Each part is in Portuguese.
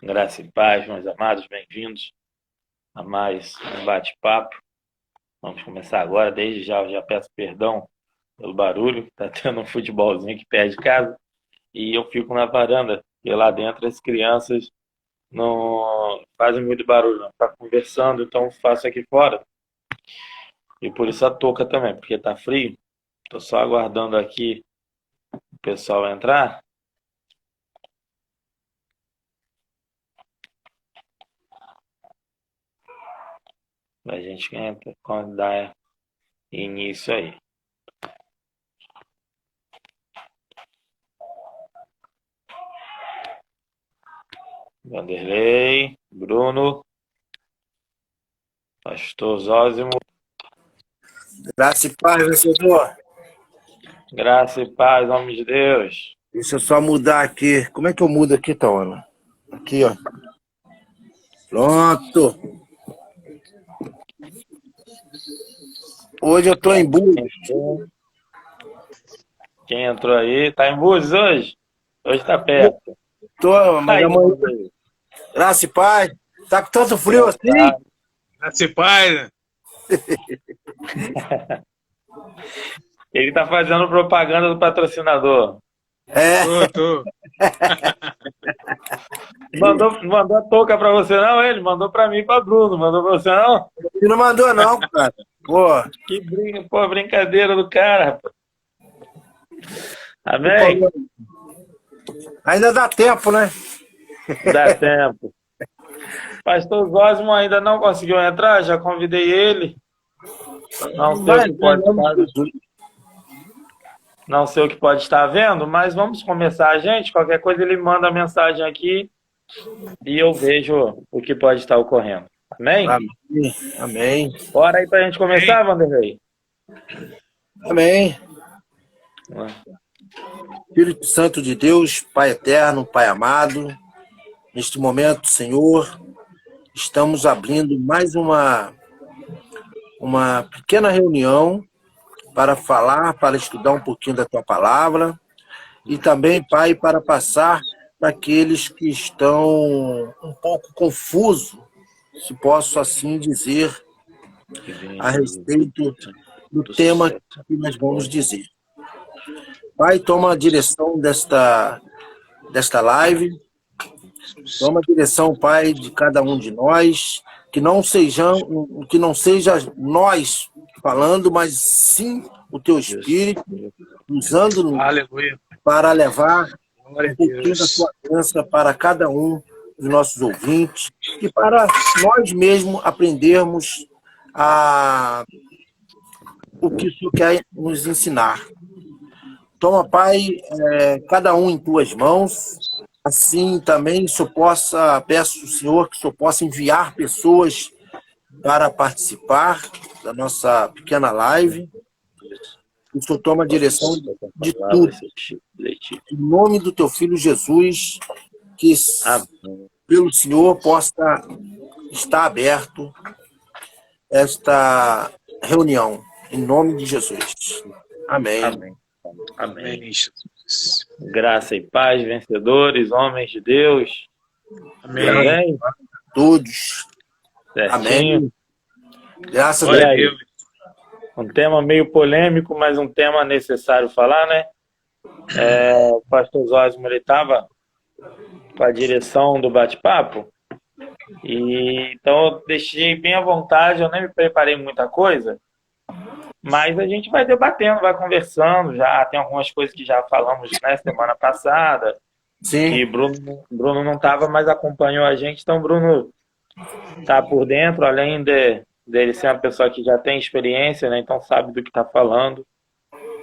Graça e paz, meus amados, bem-vindos a mais um bate-papo. Vamos começar agora. Desde já, eu já peço perdão pelo barulho. Tá tendo um futebolzinho aqui perto de casa e eu fico na varanda. E lá dentro as crianças não fazem muito barulho, não. Tá conversando, então eu faço aqui fora. E por isso a touca também, porque tá frio. Tô só aguardando aqui o pessoal entrar. A gente entra quando dá início aí. Vanderlei, Bruno, Pastor Zózimo, Graça e paz, vencedor. graça e paz, homem de Deus. Deixa eu só mudar aqui. Como é que eu mudo aqui, Tawana? Aqui, ó. Pronto. Hoje eu tô em Búzios. Quem entrou aí? Tá em Búzios hoje? Hoje tá perto. Tô, mas Aí, amanhã. Vanderlei. Graça e paz. Tá com tanto frio assim? Tá. Graça e paz, né? Ele tá fazendo propaganda do patrocinador. É. Tô. Mandou a touca pra você não? Ele mandou pra mim e pra Bruno. Mandou pra você não? Ele não mandou, não, cara. Pô. Pô, brincadeira do cara, rapaz. Amém? Ainda dá tempo, né? Dá tempo. Pastor Zósimo ainda não conseguiu entrar, já convidei ele. Não sei o que pode estar vendo, mas vamos começar, gente. Qualquer coisa ele manda a mensagem aqui e eu vejo o que pode estar ocorrendo. Amém? Amém. Amém. Bora aí pra gente começar, Vanderlei. Amém. Espírito Santo de Deus, Pai eterno, Pai amado, neste momento, Senhor, estamos abrindo mais uma pequena reunião para falar, para estudar um pouquinho da Tua Palavra e também, Pai, para passar para aqueles que estão um pouco confusos, se posso assim dizer, a respeito do tema que nós vamos dizer. Pai, toma a direção desta live, toma a direção, Pai, de cada um de nós, que não seja nós falando, mas sim o Teu Espírito, usando-nos para levar um pouquinho da Tua bênção para cada um dos nossos ouvintes e para nós mesmos aprendermos o que o Senhor quer nos ensinar. Toma, Pai, cada um em Tuas mãos. Assim também peço ao Senhor que o Senhor possa enviar pessoas para participar da nossa pequena live. O Senhor toma a direção de tudo. Em nome do Teu Filho Jesus, que pelo Senhor possa estar aberto esta reunião. Em nome de Jesus. Amém. Amém. Amém. Graça e paz, vencedores, homens de Deus. Amém. Amém. Todos. Certinho. Amém. Graças a Deus. Um tema meio polêmico, mas um tema necessário falar, né? O pastor Zósimo, ele estava com a direção do bate-papo, e então eu deixei bem à vontade, eu nem me preparei muita coisa, mas a gente vai debatendo, vai conversando, já tem algumas coisas que já falamos na semana passada. Sim. E Bruno não estava, mas acompanhou a gente, então Bruno está por dentro, além dele ser uma pessoa que já tem experiência, né? Então sabe do que está falando.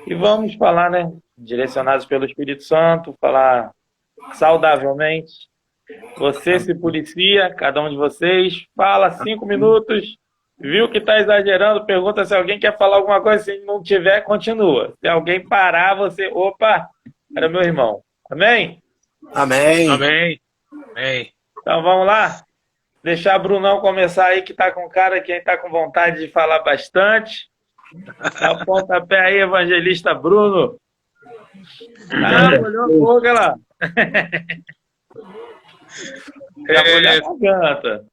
E vamos falar, né? Direcionados pelo Espírito Santo, falar saudavelmente. Você se policia, cada um de vocês, fala 5 minutos, viu que está exagerando, pergunta se alguém quer falar alguma coisa, se não tiver, continua. Se alguém parar, você, opa, era meu irmão. Amém? Amém. Amém. Amém. Então vamos lá? Deixar o Brunão começar aí, que tá com cara, quem tá com vontade de falar bastante. Dá o pontapé aí, evangelista Bruno. Ah, olhou a boca lá. Já molhar a garganta.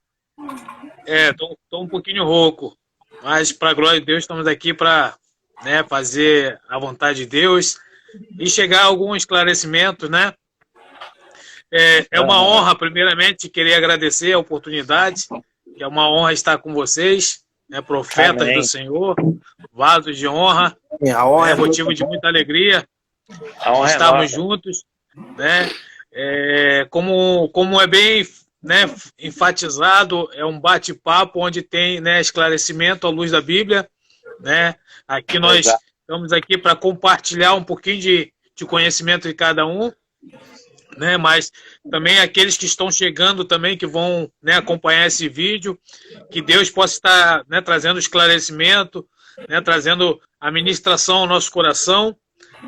Tô um pouquinho rouco, mas para a glória de Deus estamos aqui para, né, fazer a vontade de Deus e chegar a algum esclarecimento, né? É uma honra, primeiramente, querer agradecer a oportunidade, que é uma honra estar com vocês, né, profetas Amém. do Senhor, vasos de honra, A honra é motivo de muita alegria A honra é estarmos nossa. juntos, né? Como é bem, né, enfatizado, é um bate-papo onde tem, né, esclarecimento à luz da Bíblia, né? Aqui nós Exato. estamos aqui para compartilhar um pouquinho de conhecimento de cada um, né? Mas também aqueles que estão chegando também, que vão, né, acompanhar esse vídeo, que Deus possa estar, né, trazendo esclarecimento, né, trazendo a ministração ao nosso coração,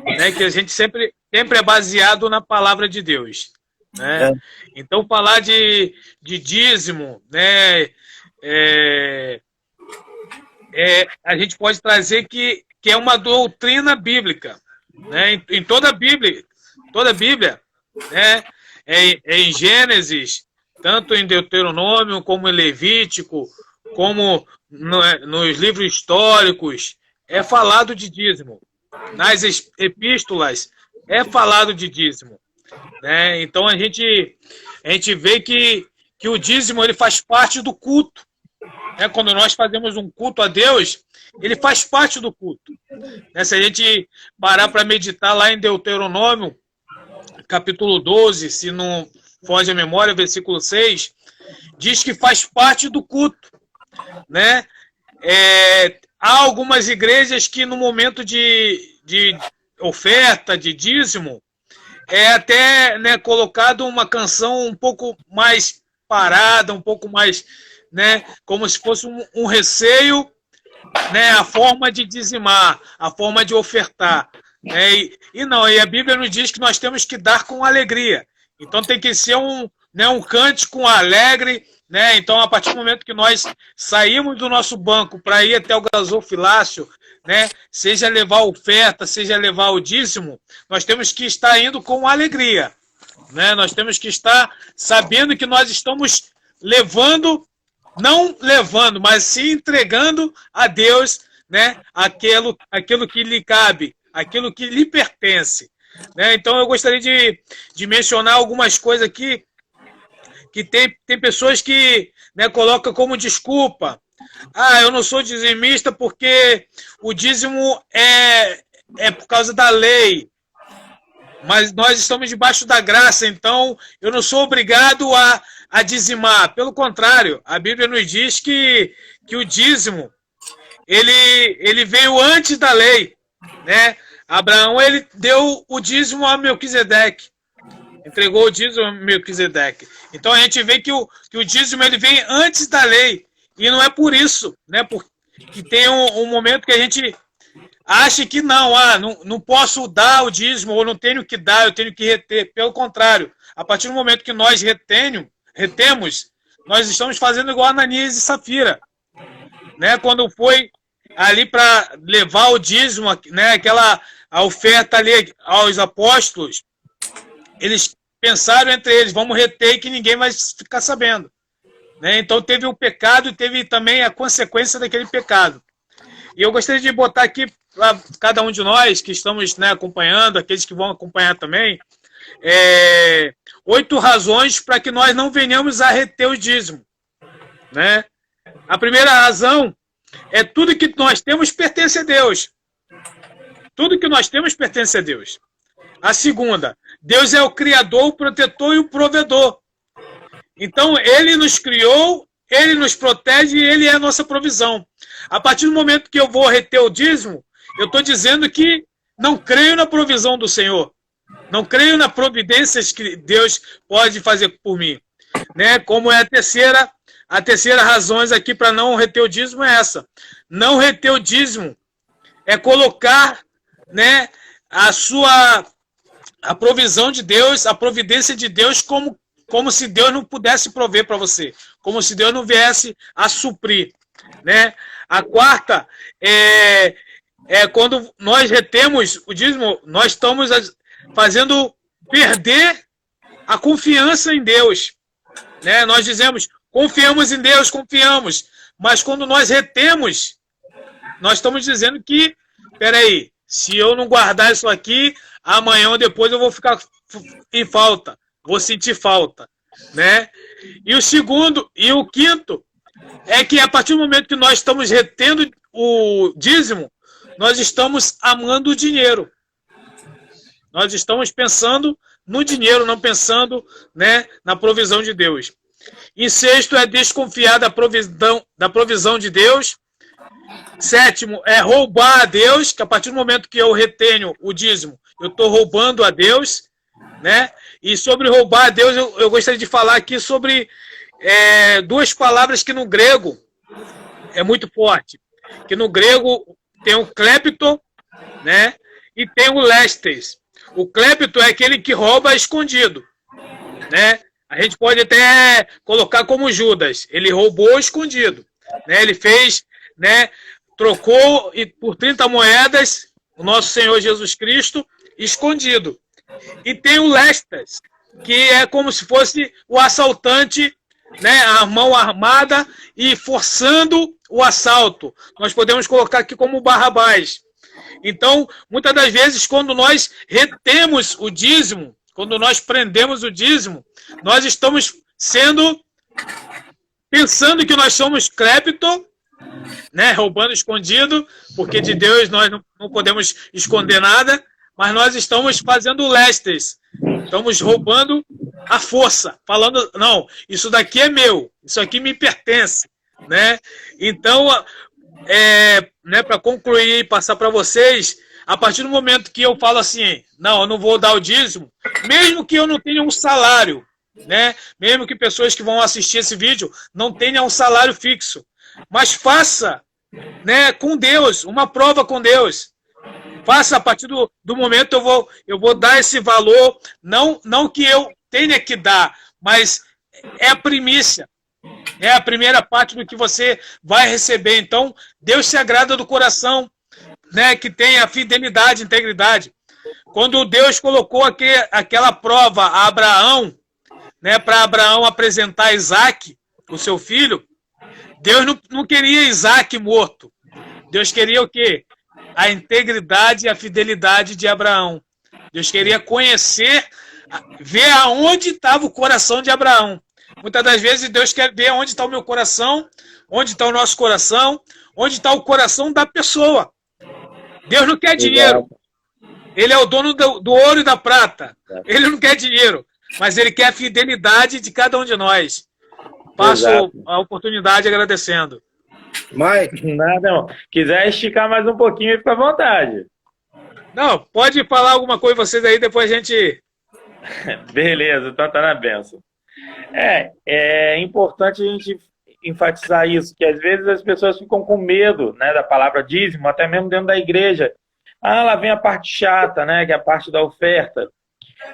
né, que a gente sempre é baseado na palavra de Deus, né? Então, falar de dízimo, né, a gente pode trazer que é uma doutrina bíblica, né? Em toda a Bíblia, né, em Gênesis, tanto em Deuteronômio, como em Levítico, como nos livros históricos, é falado de dízimo. Nas epístolas, é falado de dízimo, né? Então, a gente vê que o dízimo ele faz parte do culto, né? Quando nós fazemos um culto a Deus, ele faz parte do culto, né? Se a gente parar para meditar lá em Deuteronômio, capítulo 12, se não foge a memória, versículo 6, diz que faz parte do culto, né? Há algumas igrejas que no momento de oferta, de dízimo, até, né, colocado uma canção um pouco mais parada, um pouco mais, né, como se fosse um receio, né, a forma de dizimar, a forma de ofertar. E a Bíblia nos diz que nós temos que dar com alegria. Então tem que ser um cântico alegre, né? Então, a partir do momento que nós saímos do nosso banco para ir até o gasofilácio, né, seja levar oferta, seja levar o dízimo, nós temos que estar indo com alegria, né? Nós temos que estar sabendo que nós estamos levando, não levando, mas se entregando a Deus, né, aquilo que lhe cabe, aquilo que lhe pertence, né? Então, eu gostaria de mencionar algumas coisas aqui que tem pessoas que, né, colocam como desculpa: eu não sou dizimista porque o dízimo é por causa da lei, mas nós estamos debaixo da graça, então eu não sou obrigado a dizimar. Pelo contrário, a Bíblia nos diz que o dízimo ele veio antes da lei, né? Abraão, ele deu o dízimo a Melquisedeque, entregou o dízimo a Melquisedeque. Então a gente vê que o dízimo ele vem antes da lei. E não é por isso, né? Porque tem um momento que a gente acha que não posso dar o dízimo, ou não tenho que dar, eu tenho que reter. Pelo contrário, a partir do momento que nós retemos, nós estamos fazendo igual Ananias e Safira, né? Quando foi ali para levar o dízimo, né? A oferta ali aos apóstolos, eles pensaram entre eles: vamos reter que ninguém vai ficar sabendo, né? Então teve o pecado e teve também a consequência daquele pecado. E eu gostaria de botar aqui para cada um de nós que estamos, né, acompanhando, aqueles que vão acompanhar também, 8 razões para que nós não venhamos a reter o dízimo, né? A primeira razão é: tudo que nós temos pertence a Deus. Tudo que nós temos pertence a Deus. A segunda: Deus é o Criador, o protetor e o provedor. Então, Ele nos criou, Ele nos protege e Ele é a nossa provisão. A partir do momento que eu vou reter o dízimo, eu estou dizendo que não creio na provisão do Senhor. Não creio na providência que Deus pode fazer por mim, né? Como é a terceira razão aqui para não reter o dízimo é essa. Não reter o dízimo é colocar, né, a provisão de Deus, a providência de Deus como se Deus não pudesse prover para você, como se Deus não viesse a suprir, né? A quarta é quando nós retemos o dízimo, nós estamos fazendo perder a confiança em Deus, né? Nós dizemos, confiamos em Deus, confiamos. Mas quando nós retemos, nós estamos dizendo que, peraí, se eu não guardar isso aqui, amanhã ou depois eu vou ficar em falta, vou sentir falta, né? E o segundo, e o quinto, é que a partir do momento que nós estamos retendo o dízimo, nós estamos amando o dinheiro. Nós estamos pensando no dinheiro, não pensando, né, na provisão de Deus. Em sexto, é desconfiar da provisão de Deus. Sétimo, é roubar a Deus, que a partir do momento que eu retenho o dízimo, eu estou roubando a Deus, né? E sobre roubar a Deus, eu gostaria de falar aqui sobre duas palavras que no grego é muito forte. Que no grego tem o clepto, né? E tem o lestes. O clepto é aquele que rouba escondido, né? A gente pode até colocar como Judas. Ele roubou escondido, né? Ele fez, né? Trocou por 30 moedas o nosso Senhor Jesus Cristo escondido. E tem o lestes, que é como se fosse o assaltante, né? A mão armada e forçando o assalto. Nós podemos colocar aqui como Barrabás. Então, muitas das vezes, quando nós retemos o dízimo, quando nós prendemos o dízimo, nós estamos pensando que nós somos clepto, né, roubando escondido, porque de Deus nós não podemos esconder nada, mas nós estamos fazendo lestes, estamos roubando a força, falando, não, isso daqui é meu, isso aqui me pertence, né? Então, né, para concluir e passar para vocês, a partir do momento que eu falo assim, não, eu não vou dar o dízimo, mesmo que eu não tenha um salário, né, mesmo que pessoas que vão assistir esse vídeo não tenham um salário fixo, mas faça, né, com Deus, uma prova com Deus. Faça a partir do momento eu vou dar esse valor, não que eu tenha que dar, mas é a primícia. É a primeira parte do que você vai receber. Então, Deus se agrada do coração, né, que tem a fidelidade, integridade. Quando Deus colocou aquela prova a Abraão, né, para Abraão apresentar Isaac, o seu filho, Deus não queria Isaac morto. Deus queria o quê? A integridade e a fidelidade de Abraão. Deus queria conhecer, ver aonde estava o coração de Abraão. Muitas das vezes Deus quer ver onde está o meu coração, onde está o nosso coração, onde está o coração da pessoa. Deus não quer dinheiro. Ele é o dono do ouro e da prata. Ele não quer dinheiro, mas ele quer a fidelidade de cada um de nós. Passo a oportunidade agradecendo. Mike, nada, não. Quiser esticar mais um pouquinho, fica à vontade. Não, pode falar alguma coisa vocês aí, depois a gente... Beleza, então tá na benção. É importante a gente enfatizar isso, que às vezes as pessoas ficam com medo, né, da palavra dízimo, até mesmo dentro da igreja. Lá vem a parte chata, né, que é a parte da oferta.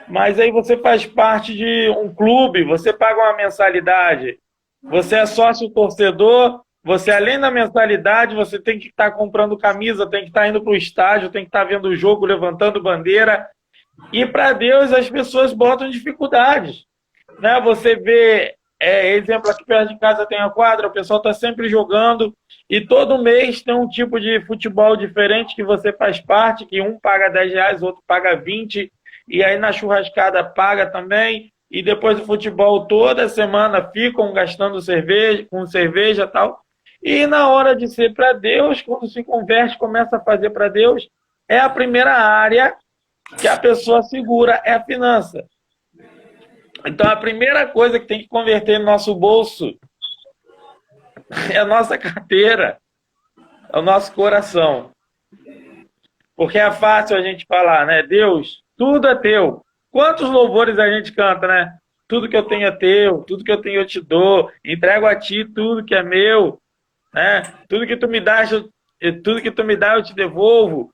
Mas aí você faz parte de um clube, você paga uma mensalidade, você é sócio torcedor, você além da mensalidade, você tem que estar comprando camisa, tem que estar indo para o estádio, tem que estar vendo o jogo, levantando bandeira. E para Deus as pessoas botam dificuldades. Né? Você vê, exemplo, aqui perto de casa tem a quadra, o pessoal está sempre jogando e todo mês tem um tipo de futebol diferente que você faz parte, que um paga R$10, outro paga 20, e aí na churrascada paga também, e depois do futebol toda semana ficam gastando cerveja, com cerveja e tal. E na hora de ser para Deus, quando se converte, começa a fazer para Deus, é a primeira área que a pessoa segura, é a finança. Então, a primeira coisa que tem que converter no nosso bolso é a nossa carteira, é o nosso coração. Porque é fácil a gente falar, né? Deus, tudo é teu. Quantos louvores a gente canta, né? Tudo que eu tenho é teu, tudo que eu tenho eu te dou, entrego a ti tudo que é meu, né? Tudo que tu me dá, eu te devolvo.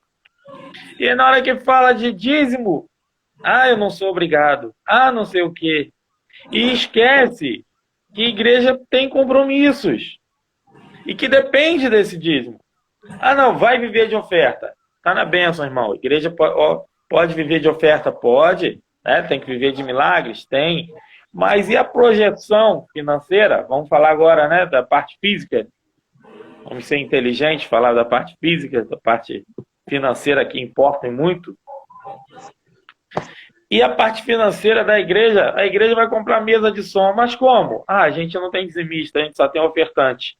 E na hora que fala de dízimo, eu não sou obrigado. Não sei o quê. E esquece que a igreja tem compromissos. E que depende desse dízimo. Não, vai viver de oferta. Tá na bênção, irmão. A igreja pode viver de oferta? Pode. Né? Tem que viver de milagres? Tem. Mas e a projeção financeira? Vamos falar agora, né, da parte física. Vamos ser inteligentes, falar da parte física, da parte financeira que importa muito. E a parte financeira da igreja, a igreja vai comprar mesa de som, mas como? Ah, a gente não tem dizimista, a gente só tem ofertante.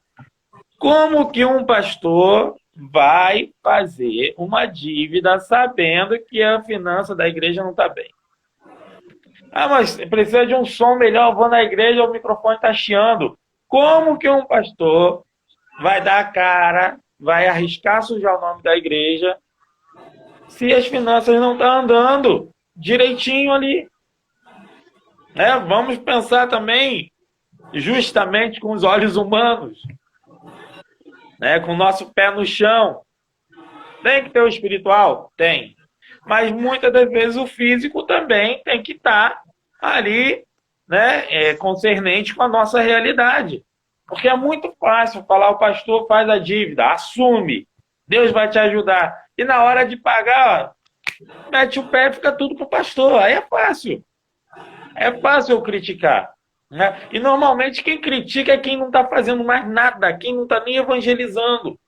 Como que um pastor vai fazer uma dívida sabendo que a finança da igreja não está bem? Ah, mas precisa de um som melhor, eu vou na igreja, o microfone está chiando. Como que um pastor vai dar a cara, vai arriscar sujar o nome da igreja, se as finanças não estão andando direitinho ali? Vamos pensar também justamente com os olhos humanos, com o nosso pé no chão. Tem que ter o espiritual? Tem. Mas muitas das vezes o físico também tem que estar ali, concernente com a nossa realidade. Porque é muito fácil falar, o pastor faz a dívida, assume, Deus vai te ajudar. E na hora de pagar, mete o pé e fica tudo pro pastor. Aí é fácil. É fácil eu criticar. E normalmente quem critica é quem não está fazendo mais nada, quem não está nem evangelizando.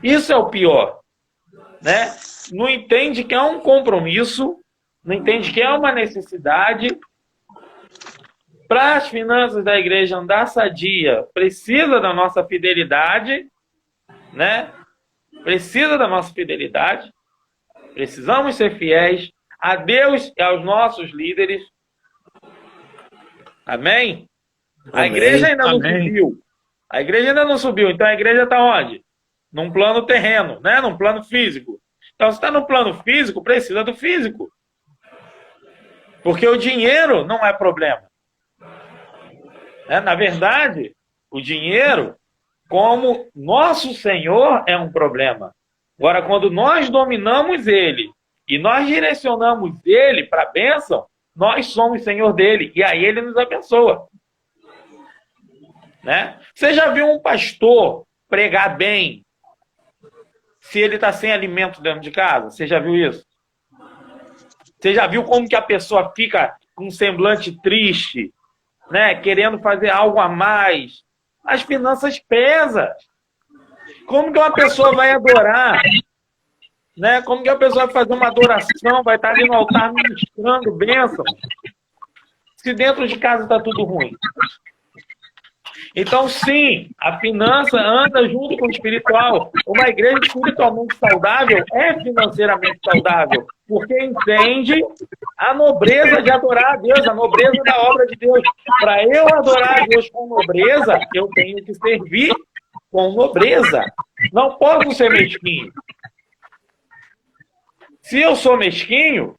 Isso é o pior. Não entende que é um compromisso, não entende que é uma necessidade. Para as finanças da igreja andar sadia, precisa da nossa fidelidade, Precisa da nossa fidelidade. Precisamos ser fiéis a Deus e aos nossos líderes. Amém? A igreja ainda não subiu. A igreja ainda não subiu. Então a igreja está onde? Num plano terreno, num plano físico. Então, se está no plano físico, precisa do físico. Porque o dinheiro não é problema. Na verdade, o dinheiro, como nosso Senhor, é um problema. Agora, quando nós dominamos ele e nós direcionamos ele para a bênção, nós somos Senhor dele. E aí ele nos abençoa. Você já viu um pastor pregar bem se ele está sem alimento dentro de casa? Você já viu isso? Você já viu como que a pessoa fica com um semblante triste, querendo fazer algo a mais? As finanças pesam. Como que uma pessoa vai adorar? Como que a pessoa vai fazer uma adoração, vai estar ali no altar ministrando bênção, se dentro de casa está tudo ruim? Então, sim, a finança anda junto com o espiritual. Uma igreja espiritualmente saudável é financeiramente saudável, porque entende a nobreza de adorar a Deus, a nobreza da obra de Deus. Para eu adorar a Deus com nobreza, eu tenho que servir com nobreza. Não posso ser mesquinho. Se eu sou mesquinho,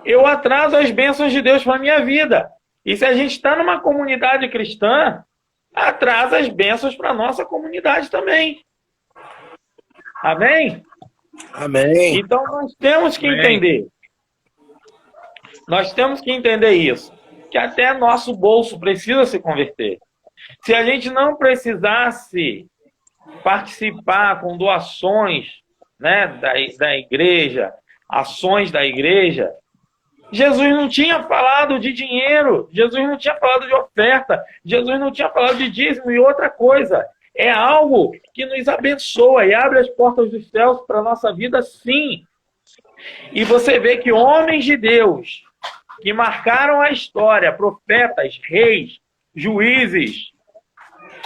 eu atraso as bênçãos de Deus para a minha vida. E se a gente está numa comunidade cristã, atrasa as bênçãos para a nossa comunidade também. Amém? Amém. Então nós temos que entender. Nós temos que entender isso. Que até nosso bolso precisa se converter. Se a gente não precisasse participar com doações, da igreja, ações da igreja, Jesus não tinha falado de dinheiro, Jesus não tinha falado de oferta, Jesus não tinha falado de dízimo. E outra coisa, é algo que nos abençoa e abre as portas dos céus para a nossa vida, sim. E você vê que homens de Deus que marcaram a história, profetas, reis, juízes,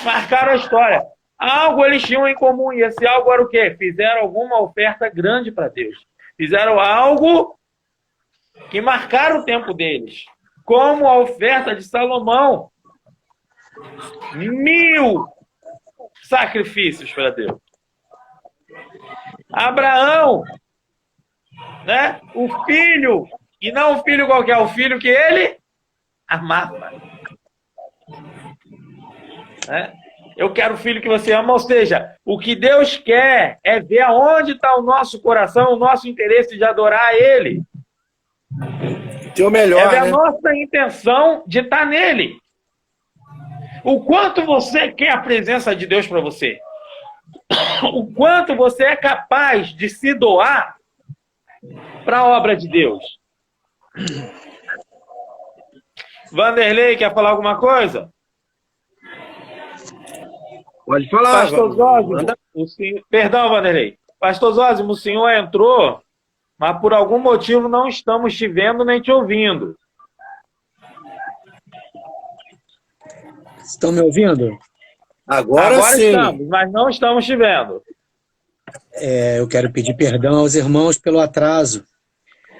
marcaram a história. Algo eles tinham em comum, e esse algo era o quê? Fizeram alguma oferta grande para Deus. Fizeram algo que marcaram o tempo deles, como a oferta de Salomão. 1000 sacrifícios para Deus. Abraão, o filho, e não o filho qualquer, o filho que ele amava. Eu quero o filho que você ama, ou seja, o que Deus quer é ver aonde está o nosso coração, o nosso interesse de adorar Ele. O melhor, é ver a nossa intenção de estar nele. O quanto você quer a presença de Deus para você. O quanto você é capaz de se doar para a obra de Deus. Vanderlei, quer falar alguma coisa? Pode falar. Pastor Zózimo, perdão, Vanderlei. Pastor Zózimo, o senhor entrou, mas por algum motivo não estamos te vendo nem te ouvindo. Estão me ouvindo? Agora sim. Estamos, mas não estamos te vendo. Eu quero pedir perdão aos irmãos pelo atraso.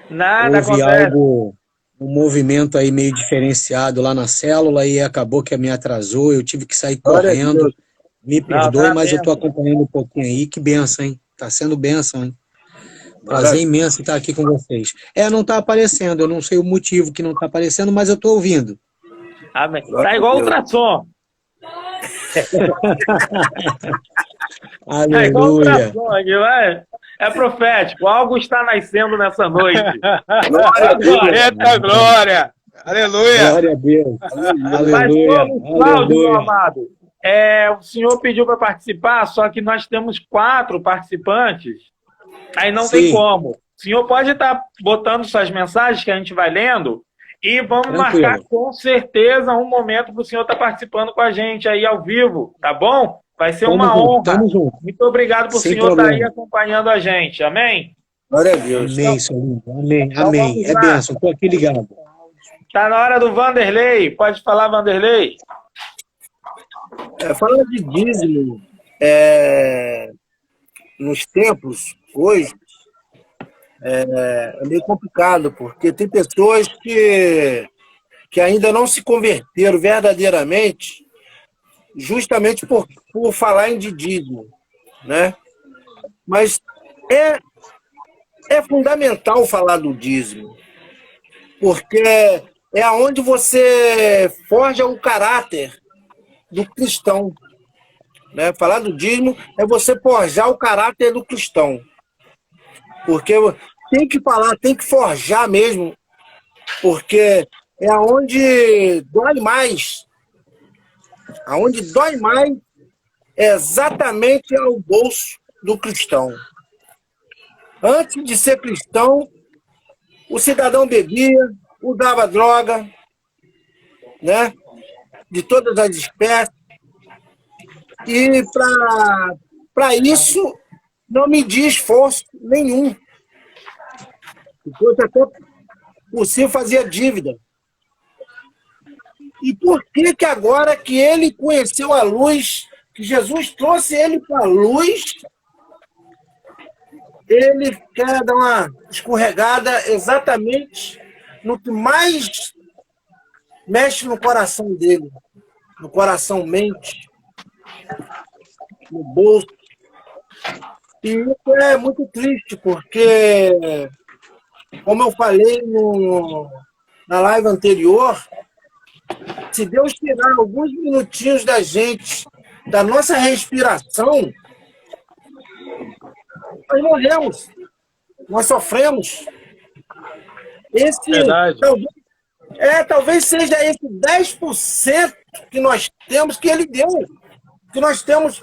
Nada Houve acontece. um movimento aí meio diferenciado lá na célula e acabou que me atrasou, eu tive que sair correndo. Me perdoe, mas eu estou acompanhando um pouquinho aí. Que benção, hein? Está sendo benção, hein? Prazer imenso estar aqui com vocês. Não está aparecendo, eu não sei o motivo que não está aparecendo, mas eu estou ouvindo. Amém. Tá igual ultrassom. Aleluia. É igual ultrassom aqui, vai. É profético. Algo está nascendo nessa noite. Glória a Deus. Eita glória. Aleluia. Glória a Deus. Aleluia. Mas, Cláudio, meu amado, o senhor pediu para participar, só que nós temos 4 participantes. Aí não tem como. O senhor pode estar botando suas mensagens que a gente vai lendo e vamos marcar com certeza um momento para o senhor estar participando com a gente aí ao vivo, tá bom? Vai ser uma honra. Tamo junto. Muito obrigado por o senhor estar aí acompanhando a gente. Amém? Glória a Deus. Amém, senhor. Amém. Amém. É bênção. Estou aqui ligado. Tá na hora do Vanderlei. Pode falar, Vanderlei. Falando de dízimo, nos templos, hoje, é meio complicado, porque tem pessoas que ainda não se converteram verdadeiramente, justamente por falar em dízimo, né? Mas é fundamental falar do dízimo, porque é aonde você forja o caráter do cristão, né? Falar do dízimo é você forjar o caráter do cristão, porque tem que falar, tem que forjar mesmo, porque é aonde dói mais. Aonde dói mais é exatamente ao bolso do cristão. Antes de ser cristão, o cidadão bebia, usava droga, né? De todas as espécies. E para isso não media esforço nenhum. Depois até possível fazia dívida. E por que agora que ele conheceu a luz, que Jesus trouxe ele para a luz, ele quer dar uma escorregada exatamente no que mais mexe no coração dele, no coração mente, no bolso. E isso é muito triste, porque, como eu falei na live anterior, se Deus tirar alguns minutinhos da gente, da nossa respiração, nós morremos, nós sofremos. Talvez seja esse 10% que nós temos, que ele deu, que nós temos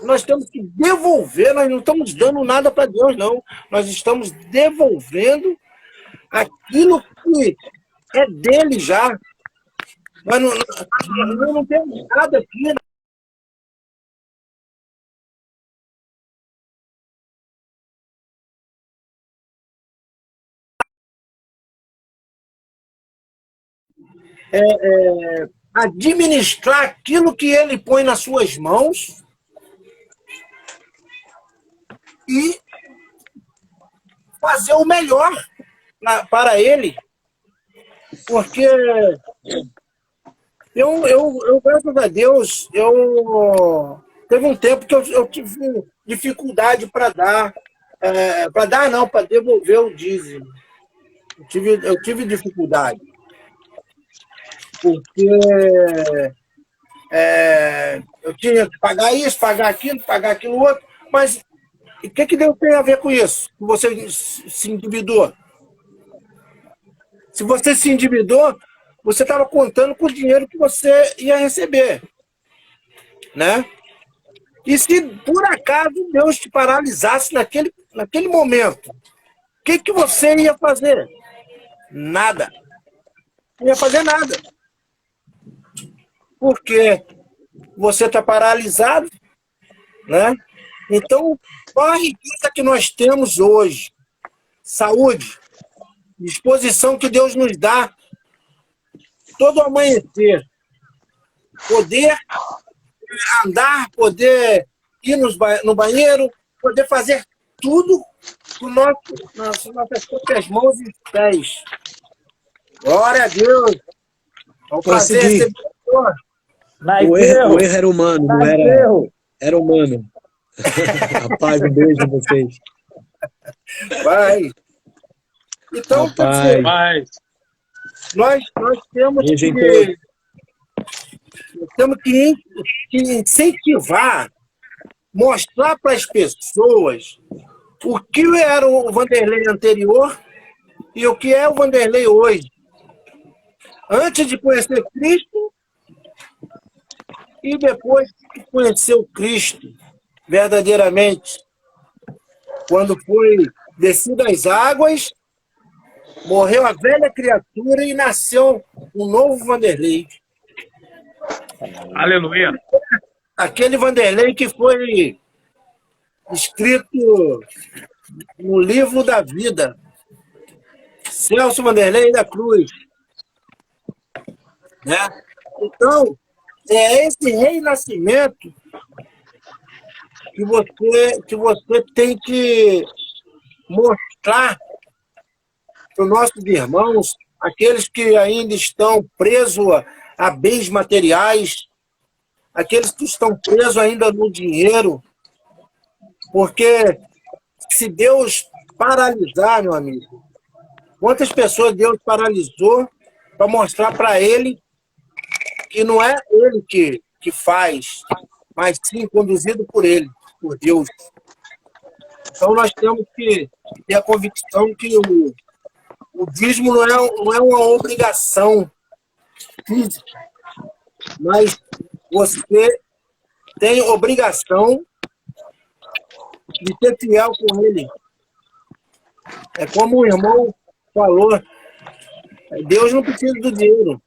que devolver. Nós não estamos dando nada para Deus, não. Nós estamos devolvendo aquilo que é dele já. Nós não temos nada aqui. Administrar aquilo que ele põe nas suas mãos e fazer o melhor para ele. Porque eu graças a Deus, teve um tempo que eu tive dificuldade para devolver o dízimo. Eu tive dificuldade. Porque eu tinha que pagar isso, pagar aquilo outro, mas o que Deus tem a ver com isso? Que você se endividou? Se você se endividou, você estava contando com o dinheiro que você ia receber, né? E se por acaso Deus te paralisasse naquele momento, o que você ia fazer? Nada. Não ia fazer nada. porque você está paralisado, né? Então, qual a riqueza que nós temos hoje? Saúde, disposição que Deus nos dá todo amanhecer. Poder andar, poder ir no banheiro, poder fazer tudo com nas nossas próprias mãos e pés. Glória a Deus. Vamos fazer esse... O erro era humano, não era... Era humano. Rapaz, um beijo a vocês. Vai. Então, nós temos que incentivar, mostrar para as pessoas o que era o Vanderlei anterior e o que é o Vanderlei hoje. Antes de conhecer Cristo e depois de conhecer o Cristo verdadeiramente. Quando foi descido as águas, morreu a velha criatura e nasceu um novo Vanderlei. Aleluia. Aquele Vanderlei que foi escrito no livro da vida. Celso Vanderlei da Cruz. Né? Então, é esse renascimento que você tem que mostrar para os nossos irmãos, aqueles que ainda estão presos a bens materiais, aqueles que estão presos ainda no dinheiro, porque se Deus paralisar, meu amigo, quantas pessoas Deus paralisou para mostrar para ele que não é ele que faz, mas sim conduzido por ele, por Deus. Então nós temos que ter a convicção que o dízimo não é uma obrigação física, mas você tem obrigação de ser fiel com ele. É como o irmão falou, Deus não precisa do dinheiro,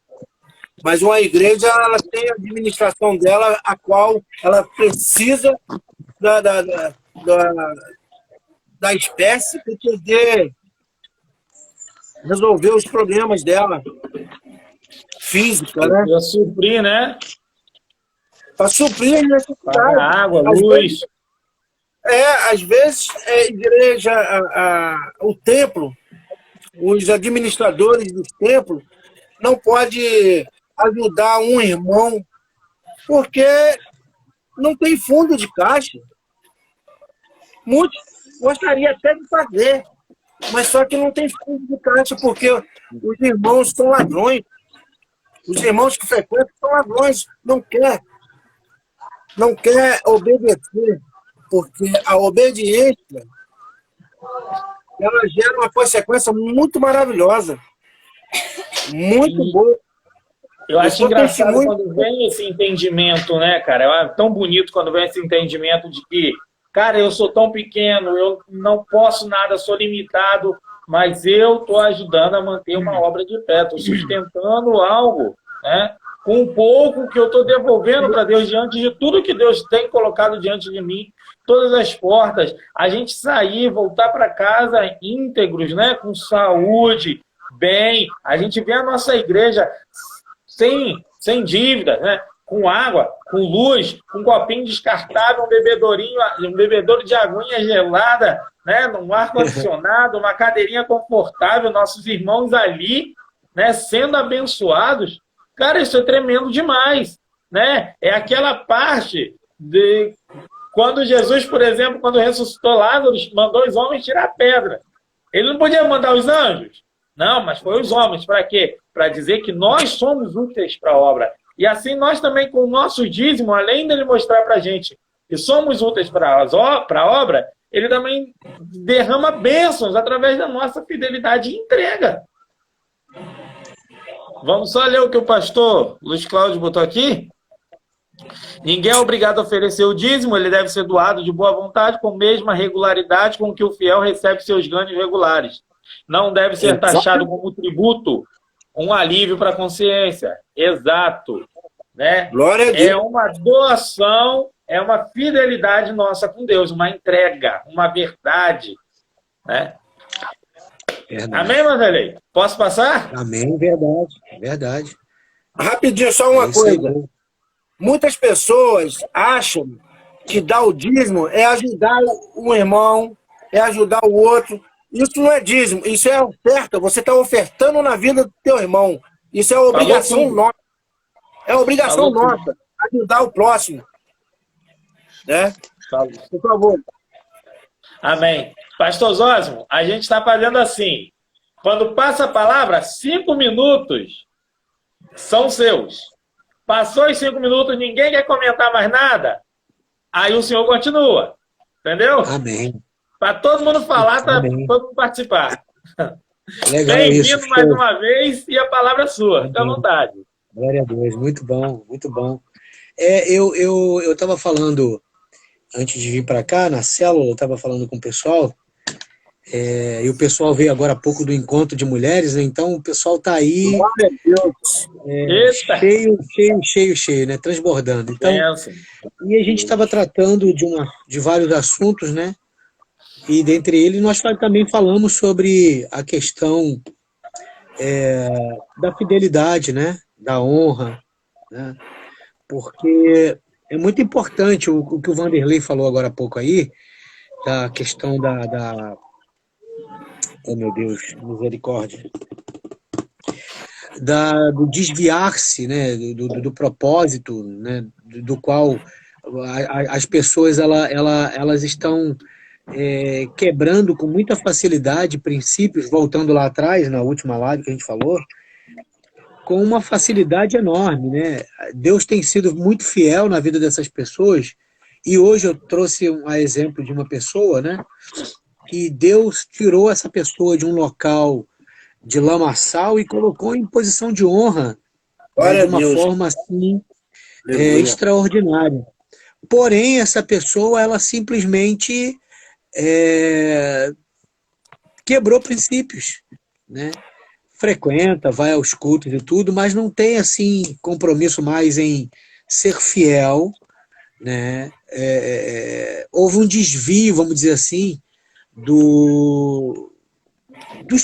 mas uma igreja ela tem a administração dela, a qual ela precisa da espécie para poder resolver os problemas dela física, né? Para suprir, né? Para suprir as necessidades. Pagar água, luz. Às vezes a igreja, o templo, os administradores dos templos não pode ajudar um irmão porque não tem fundo de caixa. Muitos gostariam até de fazer, mas só que não tem fundo de caixa porque os irmãos são ladrões. Os irmãos que frequentam são ladrões, não quer obedecer, porque a obediência ela gera uma consequência muito maravilhosa, muito boa. Eu acho engraçado quando vem esse entendimento, né, cara? É tão bonito quando vem esse entendimento de que, cara, eu sou tão pequeno, eu não posso nada, sou limitado, mas eu estou ajudando a manter uma obra de pé, estou sustentando algo, né? Com um pouco que eu estou devolvendo para Deus diante de tudo que Deus tem colocado diante de mim, todas as portas, a gente sair, voltar para casa íntegros, né? Com saúde, bem, a gente vê a nossa igreja sem dívida, né? Com água, com luz, com um copinho descartável, um bebedouro de aguinha gelada, né? Num ar-condicionado, uma cadeirinha confortável, nossos irmãos ali, né? Sendo abençoados. Cara, isso é tremendo demais, né? É aquela parte de quando Jesus, por exemplo, quando ressuscitou Lázaro, mandou os homens tirar a pedra. Ele não podia mandar os anjos? Não, mas foi os homens. Para quê? Para dizer que nós somos úteis para a obra. E assim nós também, com o nosso dízimo, além dele mostrar para a gente que somos úteis para a obra, ele também derrama bênçãos através da nossa fidelidade e entrega. Vamos só ler o que o pastor Luiz Cláudio botou aqui? Ninguém é obrigado a oferecer o dízimo, ele deve ser doado de boa vontade, com a mesma regularidade com que o fiel recebe seus ganhos regulares. Não deve ser taxado como tributo, um alívio para a consciência. Exato. né? Glória a Deus. É uma doação, é uma fidelidade nossa com Deus, uma entrega, uma verdade, né? Verdade. Amém, Vanderlei? Posso passar? Amém, verdade, verdade. Rapidinho, só uma Isso aí, coisa. Muitas pessoas acham que dar o dízimo é ajudar um irmão, é ajudar o outro. Isso não é dízimo, isso é oferta. Você está ofertando na vida do teu irmão. Isso é obrigação nossa. É obrigação nossa, ajudar o próximo. Né? Por favor. Amém. Pastor Zósimo, a gente está fazendo assim. Quando passa a palavra, 5 minutos são seus. Passou os 5 minutos, ninguém quer comentar mais nada, aí o senhor continua. Entendeu? Amém. Para todo mundo falar, para todo mundo participar. Bem-vindo mais uma vez e a palavra é sua. Fique à vontade. Glória a Deus. Muito bom, muito bom. Eu estava falando, antes de vir para cá, na célula, eu estava falando com o pessoal, e o pessoal veio agora há pouco do encontro de mulheres, né? Então o pessoal está aí cheio, né? Transbordando. Então, e a gente estava tratando de vários assuntos, né? E dentre eles nós também falamos sobre a questão da fidelidade, né? Da honra, né? Porque é muito importante o que o Vanderlei falou agora há pouco aí, da questão oh meu Deus, misericórdia, do desviar-se, né? Do propósito, né? Do qual as pessoas elas estão quebrando com muita facilidade princípios, voltando lá atrás, na última live que a gente falou, com uma facilidade enorme, né? Deus tem sido muito fiel na vida dessas pessoas, e hoje eu trouxe um exemplo de uma pessoa, né? Que Deus tirou essa pessoa de um local de lamaçal e colocou em posição de honra, né? De uma forma assim extraordinária. Porém, essa pessoa, ela simplesmente quebrou princípios, né? Frequenta, vai aos cultos e tudo, mas não tem assim compromisso mais em ser fiel, né? Houve um desvio, vamos dizer assim, dos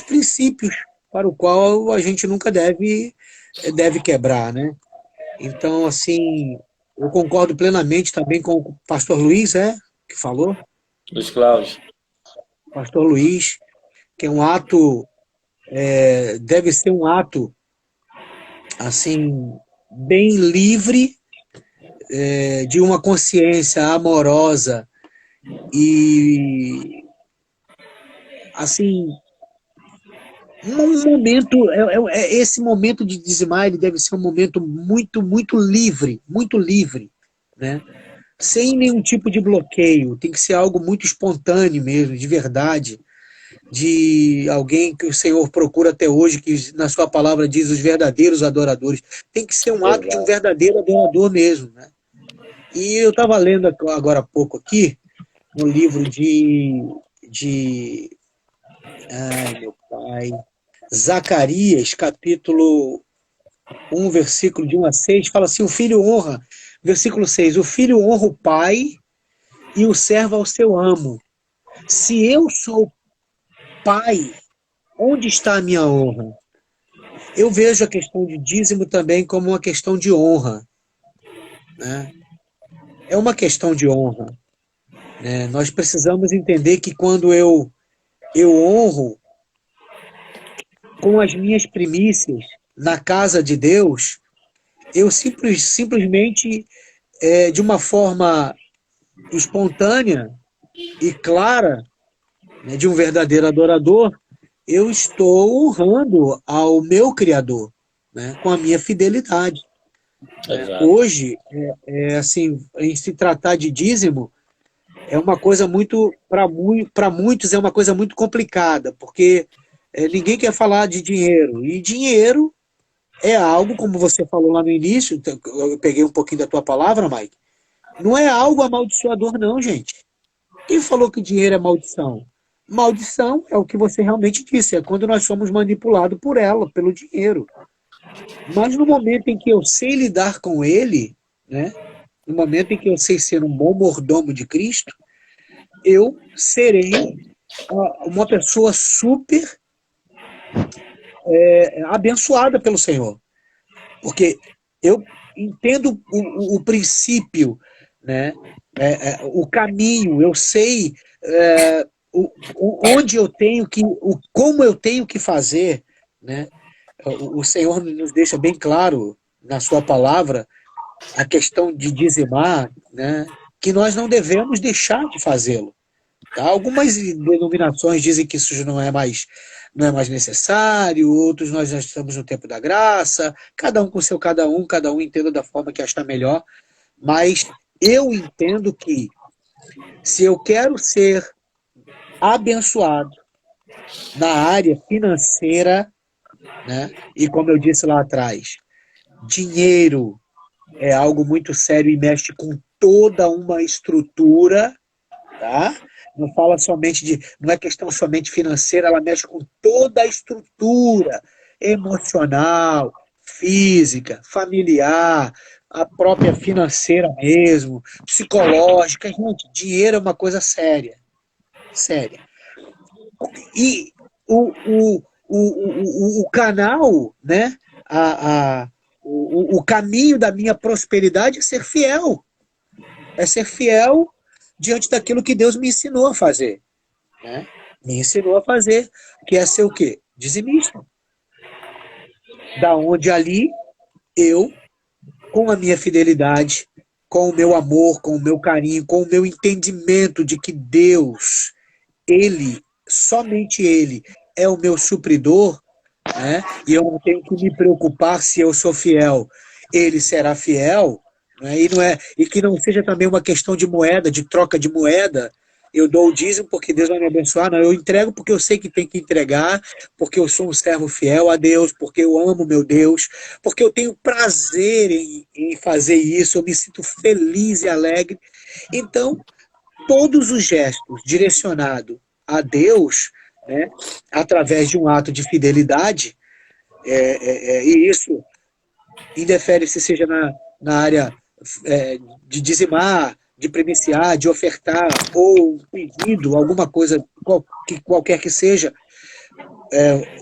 princípios para o qual a gente nunca deve quebrar, né? Então, assim, eu concordo plenamente também com o pastor Luiz, que falou. Luiz Cláudio. Pastor Luiz, que é um ato, deve ser um ato, assim, bem livre, de uma consciência amorosa e, assim, um momento, esse momento de dizimar, ele deve ser um momento muito, muito livre, né? Sem nenhum tipo de bloqueio, tem que ser algo muito espontâneo mesmo, de verdade, de alguém que o Senhor procura até hoje, que na sua palavra diz os verdadeiros adoradores. Tem que ser um ato de um verdadeiro adorador mesmo, né? E eu estava lendo agora há pouco aqui, no livro ai, meu pai, Zacarias, capítulo 1, versículo de 1 a 6, fala assim, o filho honra, versículo 6, o filho honra o pai e o servo ao seu amo. Se eu sou pai, onde está a minha honra? Eu vejo a questão de dízimo também como uma questão de honra, né? É uma questão de honra, né? Nós precisamos entender que quando eu honro com as minhas primícias na casa de Deus, eu simplesmente, de uma forma espontânea e clara, né, de um verdadeiro adorador, eu estou honrando ao meu Criador, né, com a minha fidelidade. Hoje, assim, em se tratar de dízimo, é uma coisa muito, para muitos é uma coisa muito complicada, porque ninguém quer falar de dinheiro, e dinheiro é algo, como você falou lá no início, eu peguei um pouquinho da tua palavra, Mike, não é algo amaldiçoador não, gente. Quem falou que dinheiro é maldição? Maldição é o que você realmente disse, é quando nós somos manipulados por ela, pelo dinheiro. Mas no momento em que eu sei lidar com ele, né, no momento em que eu sei ser um bom mordomo de Cristo, eu serei uma pessoa super abençoada pelo Senhor. Porque eu entendo o princípio, né, o caminho, eu sei onde eu tenho que, como eu tenho que fazer, né? O Senhor nos deixa bem claro na sua palavra a questão de dizimar, né, que nós não devemos deixar de fazê-lo. Tá? Algumas denominações dizem que isso não é mais necessário, outros nós já estamos no tempo da graça, cada um com seu cada um entenda da forma que achar melhor, mas eu entendo que se eu quero ser abençoado na área financeira, né, e como eu disse lá atrás, dinheiro é algo muito sério e mexe com toda uma estrutura, tá? Não fala somente não é questão somente financeira, ela mexe com toda a estrutura emocional, física, familiar, a própria financeira mesmo, psicológica. Gente, dinheiro é uma coisa séria, séria. E o canal, né? O caminho da minha prosperidade é ser fiel. É ser fiel diante daquilo que Deus me ensinou a fazer. Né? Me ensinou a fazer, que é ser o quê? Dizimista. Da onde ali eu, com a minha fidelidade, com o meu amor, com o meu carinho, com o meu entendimento de que Deus, Ele, somente Ele, é o meu supridor, né? E eu não tenho que me preocupar se eu sou fiel, Ele será fiel, né? E que não seja também uma questão de moeda, de troca de moeda. Eu dou o dízimo porque Deus vai me abençoar. Não, eu entrego porque eu sei que tem que entregar, porque eu sou um servo fiel a Deus, porque eu amo meu Deus, porque eu tenho prazer em fazer isso, eu me sinto feliz e alegre. Então, todos os gestos direcionados a Deus, né, através de um ato de fidelidade, e isso indefere se seja na área de dizimar, de primiciar, de ofertar, ou pedido, alguma coisa, qualquer que seja,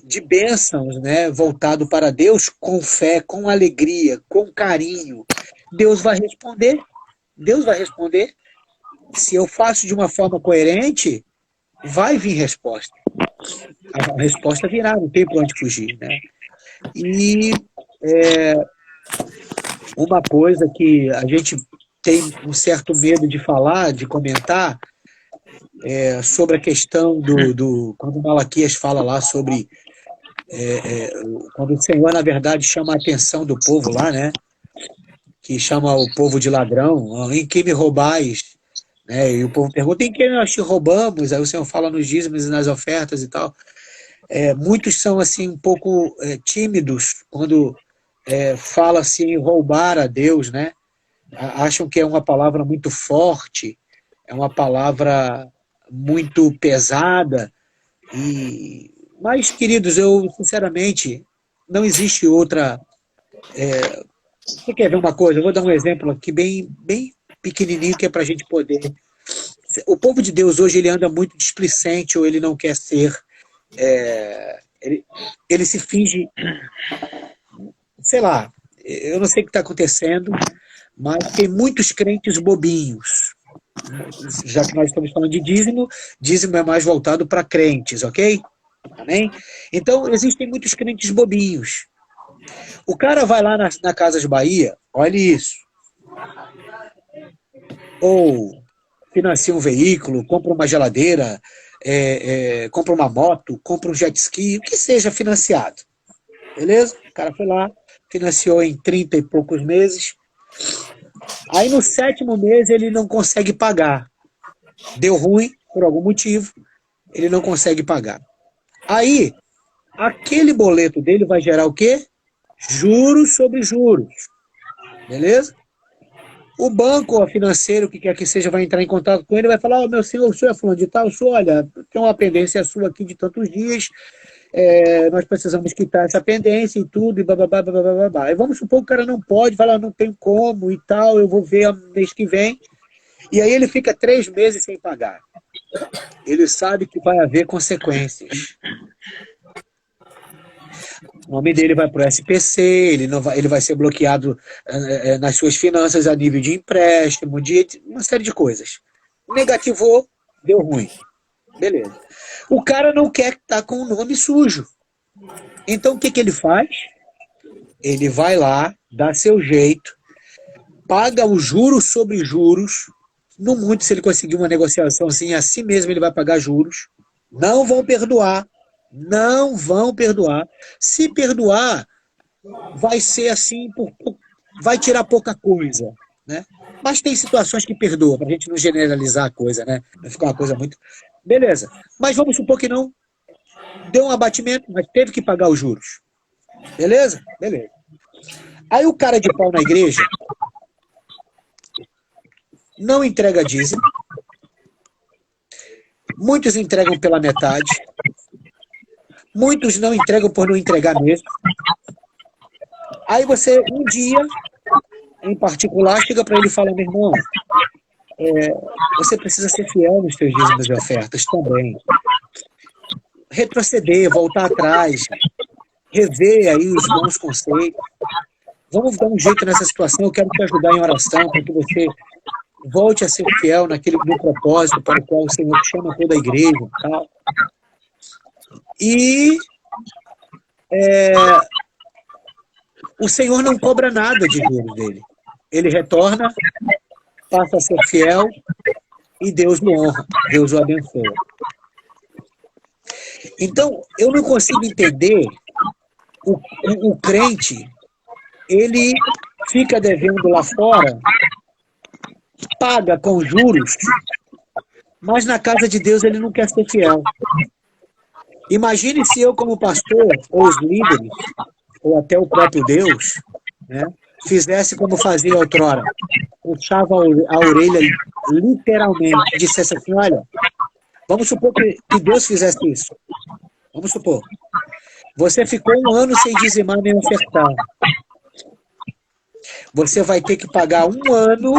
de bênçãos, né, voltado para Deus, com fé, com alegria, com carinho. Deus vai responder. Deus vai responder. Se eu faço de uma forma coerente, vai vir resposta. A resposta virá, não tem para onde fugir, né? E uma coisa que a gente tem um certo medo de falar, de comentar, sobre a questão quando Malaquias fala lá sobre quando o Senhor, na verdade, chama a atenção do povo lá, né? Que chama o povo de ladrão, em que me roubais? Né? E o povo pergunta, em que nós te roubamos? Aí o Senhor fala nos dízimos e nas ofertas e tal. Muitos são assim um pouco tímidos quando fala-se em roubar a Deus, né? Acham que é uma palavra muito forte, é uma palavra muito pesada. Mas, queridos, eu, sinceramente, não existe outra... Você quer ver uma coisa? Eu vou dar um exemplo aqui bem, bem pequenininho, que é para a gente poder... O povo de Deus hoje, ele anda muito displicente, ou ele não quer ser... Ele se finge... Sei lá, eu não sei o que está acontecendo, mas tem muitos crentes bobinhos. Já que nós estamos falando de dízimo, dízimo é mais voltado para crentes, ok? Amém? Então, existem muitos crentes bobinhos. O cara vai lá na Casas Bahia, olha isso. Ou financia um veículo, compra uma geladeira, compra uma moto, compra um jet ski, o que seja financiado. Beleza? O cara foi lá, financiou em 30 e poucos meses. Aí no 7º mês ele não consegue pagar. Deu ruim, por algum motivo, ele não consegue pagar. Aí, aquele boleto dele vai gerar o quê? Juros sobre juros. Beleza? O banco ou financeiro, o que quer que seja, vai entrar em contato com ele e vai falar, meu senhor, o senhor é fulano de tal, o senhor, olha, tem uma pendência sua aqui de tantos dias nós precisamos quitar essa pendência e tudo, e bababá, bababá, babá. E vamos supor que o cara não pode, fala, não tem como e tal, eu vou ver mês que vem. E aí ele fica 3 meses sem pagar. Ele sabe que vai haver consequências. O nome dele vai para o SPC, ele vai ser bloqueado nas suas finanças a nível de empréstimo, de uma série de coisas. Negativou, deu ruim. Beleza. O cara não quer estar com o nome sujo. Então o que ele faz? Ele vai lá, dá seu jeito, paga os juros sobre juros. No muito, se ele conseguir uma negociação assim mesmo ele vai pagar juros. Não vão perdoar. Não vão perdoar. Se perdoar, vai ser assim, vai tirar pouca coisa, né? Mas tem situações que perdoam, para a gente não generalizar a coisa, né? Não ficar uma coisa muito... Beleza. Mas vamos supor que não. Deu um abatimento, mas teve que pagar os juros. Beleza? Beleza. Aí o cara de pau na igreja não entrega dízimo. Muitos entregam pela metade. Muitos não entregam por não entregar mesmo. Aí você, um dia, em particular, chega para ele e fala, meu irmão, você precisa ser fiel nos seus dízimos e ofertas também. Retroceder, voltar atrás, rever aí os bons conceitos. Vamos dar um jeito nessa situação, eu quero te ajudar em oração, para que você volte a ser fiel no propósito para o qual o Senhor te chama toda a igreja e tal. E o Senhor não cobra nada de juros dele. Ele retorna, passa a ser fiel e Deus o honra, Deus o abençoa. Então, eu não consigo entender o crente, ele fica devendo lá fora, paga com juros, mas na casa de Deus ele não quer ser fiel. Imagine se eu, como pastor, ou os líderes, ou até o próprio Deus, né, fizesse como fazia outrora, puxava a orelha literalmente, e dissesse assim, olha, vamos supor que Deus fizesse isso. Vamos supor. Você ficou 1 ano sem dizimar nem ofertar. Você vai ter que pagar 1 ano...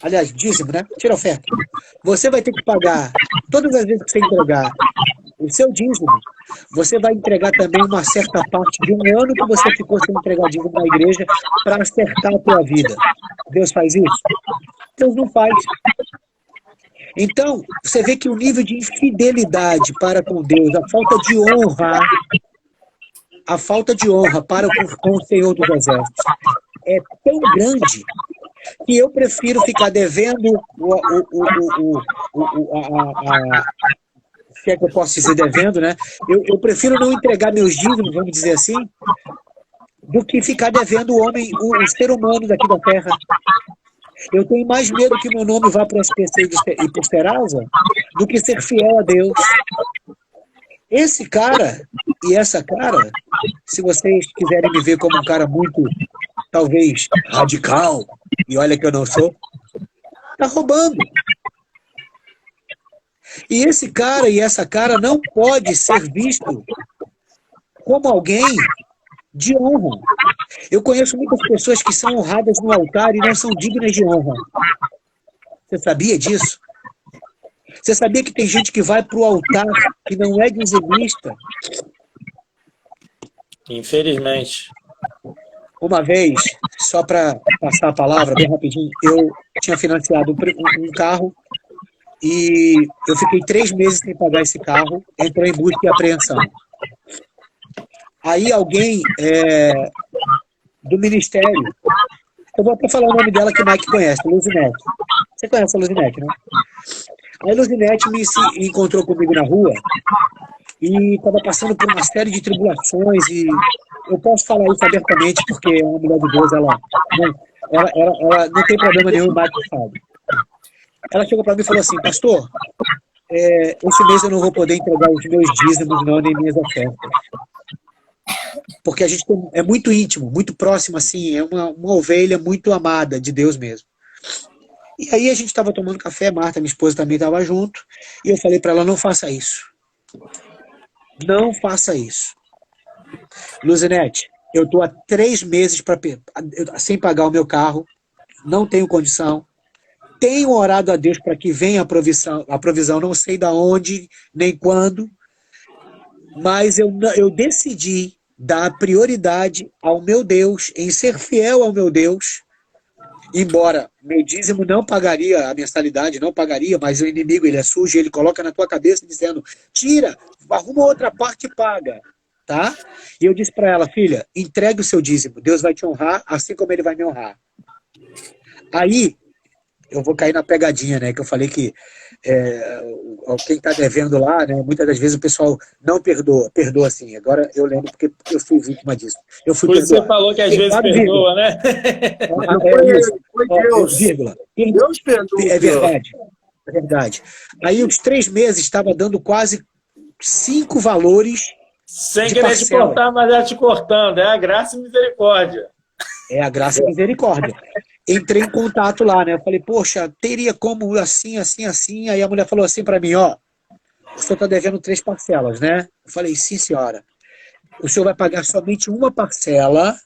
Aliás, dízimo, né? Tira a oferta. Você vai ter que pagar, todas as vezes que você entregar o seu dízimo, você vai entregar também uma certa parte de 1 ano que você ficou sem entregar dízimo na igreja para acertar a tua vida. Deus faz isso? Deus não faz. Então, você vê que o nível de infidelidade para com Deus, a falta de honra para com o Senhor dos Exércitos é tão grande que eu prefiro ficar devendo se é que eu posso dizer devendo, né? Eu prefiro não entregar meus dízimos, vamos dizer assim, do que ficar devendo o ser humano daqui da terra. Eu tenho mais medo que meu nome vá para o SPC e para o Serasa do que ser fiel a Deus. Esse cara e essa cara, se vocês quiserem me ver como um cara muito, talvez, radical, e olha que eu não sou, tá roubando. E esse cara e essa cara não pode ser visto como alguém de honra. Eu conheço muitas pessoas que são honradas no altar e não são dignas de honra. Você sabia disso? Você sabia que tem gente que vai para o altar que não é dizimista? Infelizmente. Uma vez, só para passar a palavra, bem rapidinho, eu tinha financiado um carro e eu fiquei 3 meses sem pagar esse carro, entrou em busca e apreensão. Aí alguém do ministério, eu vou até falar o nome dela que o Mike conhece, Luzinete. Você conhece a Luzinete, né? Aí a Luzinete me encontrou comigo na rua e estava passando por uma série de tribulações e eu posso falar isso abertamente porque é uma mulher de Deus, ela não tem problema nenhum, o Mike sabe. Ela chegou para mim e falou assim, pastor, esse mês eu não vou poder entregar os meus dízimos não, nem minhas ofertas. Porque a gente é muito íntimo, muito próximo, assim, é uma ovelha muito amada de Deus mesmo. E aí a gente estava tomando café, Marta, minha esposa, também estava junto, e eu falei para ela, não faça isso. Não faça isso. Luzinete, eu estou há 3 meses sem pagar o meu carro, não tenho condição. Tenho orado a Deus para que venha a provisão, não sei da onde, nem quando, mas eu decidi dar prioridade ao meu Deus, em ser fiel ao meu Deus, embora meu dízimo não pagaria, a mensalidade não pagaria, mas o inimigo, ele é sujo, ele coloca na tua cabeça dizendo, tira, arruma outra parte e paga, tá? E eu disse para ela, filha, entregue o seu dízimo, Deus vai te honrar, assim como ele vai me honrar. Aí, eu vou cair na pegadinha, né? Que eu falei que quem está devendo lá, né? Muitas das vezes o pessoal não perdoa assim. Agora eu lembro porque eu fui vítima disso. Eu fui Por isso você falou que às vezes perdoa, né? Não foi ele, foi Deus. Deus perdoa. É verdade. É verdade. Aí os 3 meses estava dando quase 5 valores. Sem querer te cortar, mas ela te cortando. É a graça e misericórdia. É a graça e misericórdia. Entrei em contato lá, né? Eu falei, poxa, teria como assim, assim, assim. Aí a mulher falou assim para mim, ó, o senhor está devendo 3 parcelas, né? Eu falei, sim, senhora. O senhor vai pagar somente uma parcela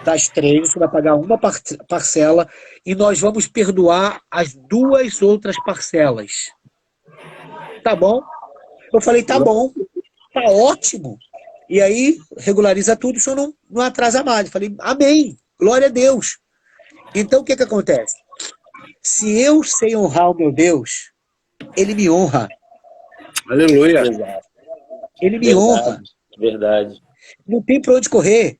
das 3, o senhor vai pagar uma parcela e nós vamos perdoar as 2 outras parcelas. Tá bom? Eu falei, tá bom, tá ótimo. E aí, regulariza tudo, o senhor não atrasa mais. Eu falei, amém, glória a Deus. Então, o que acontece? Se eu sei honrar o meu Deus, ele me honra. Aleluia. Ele me honra. Verdade. Não tem para onde correr.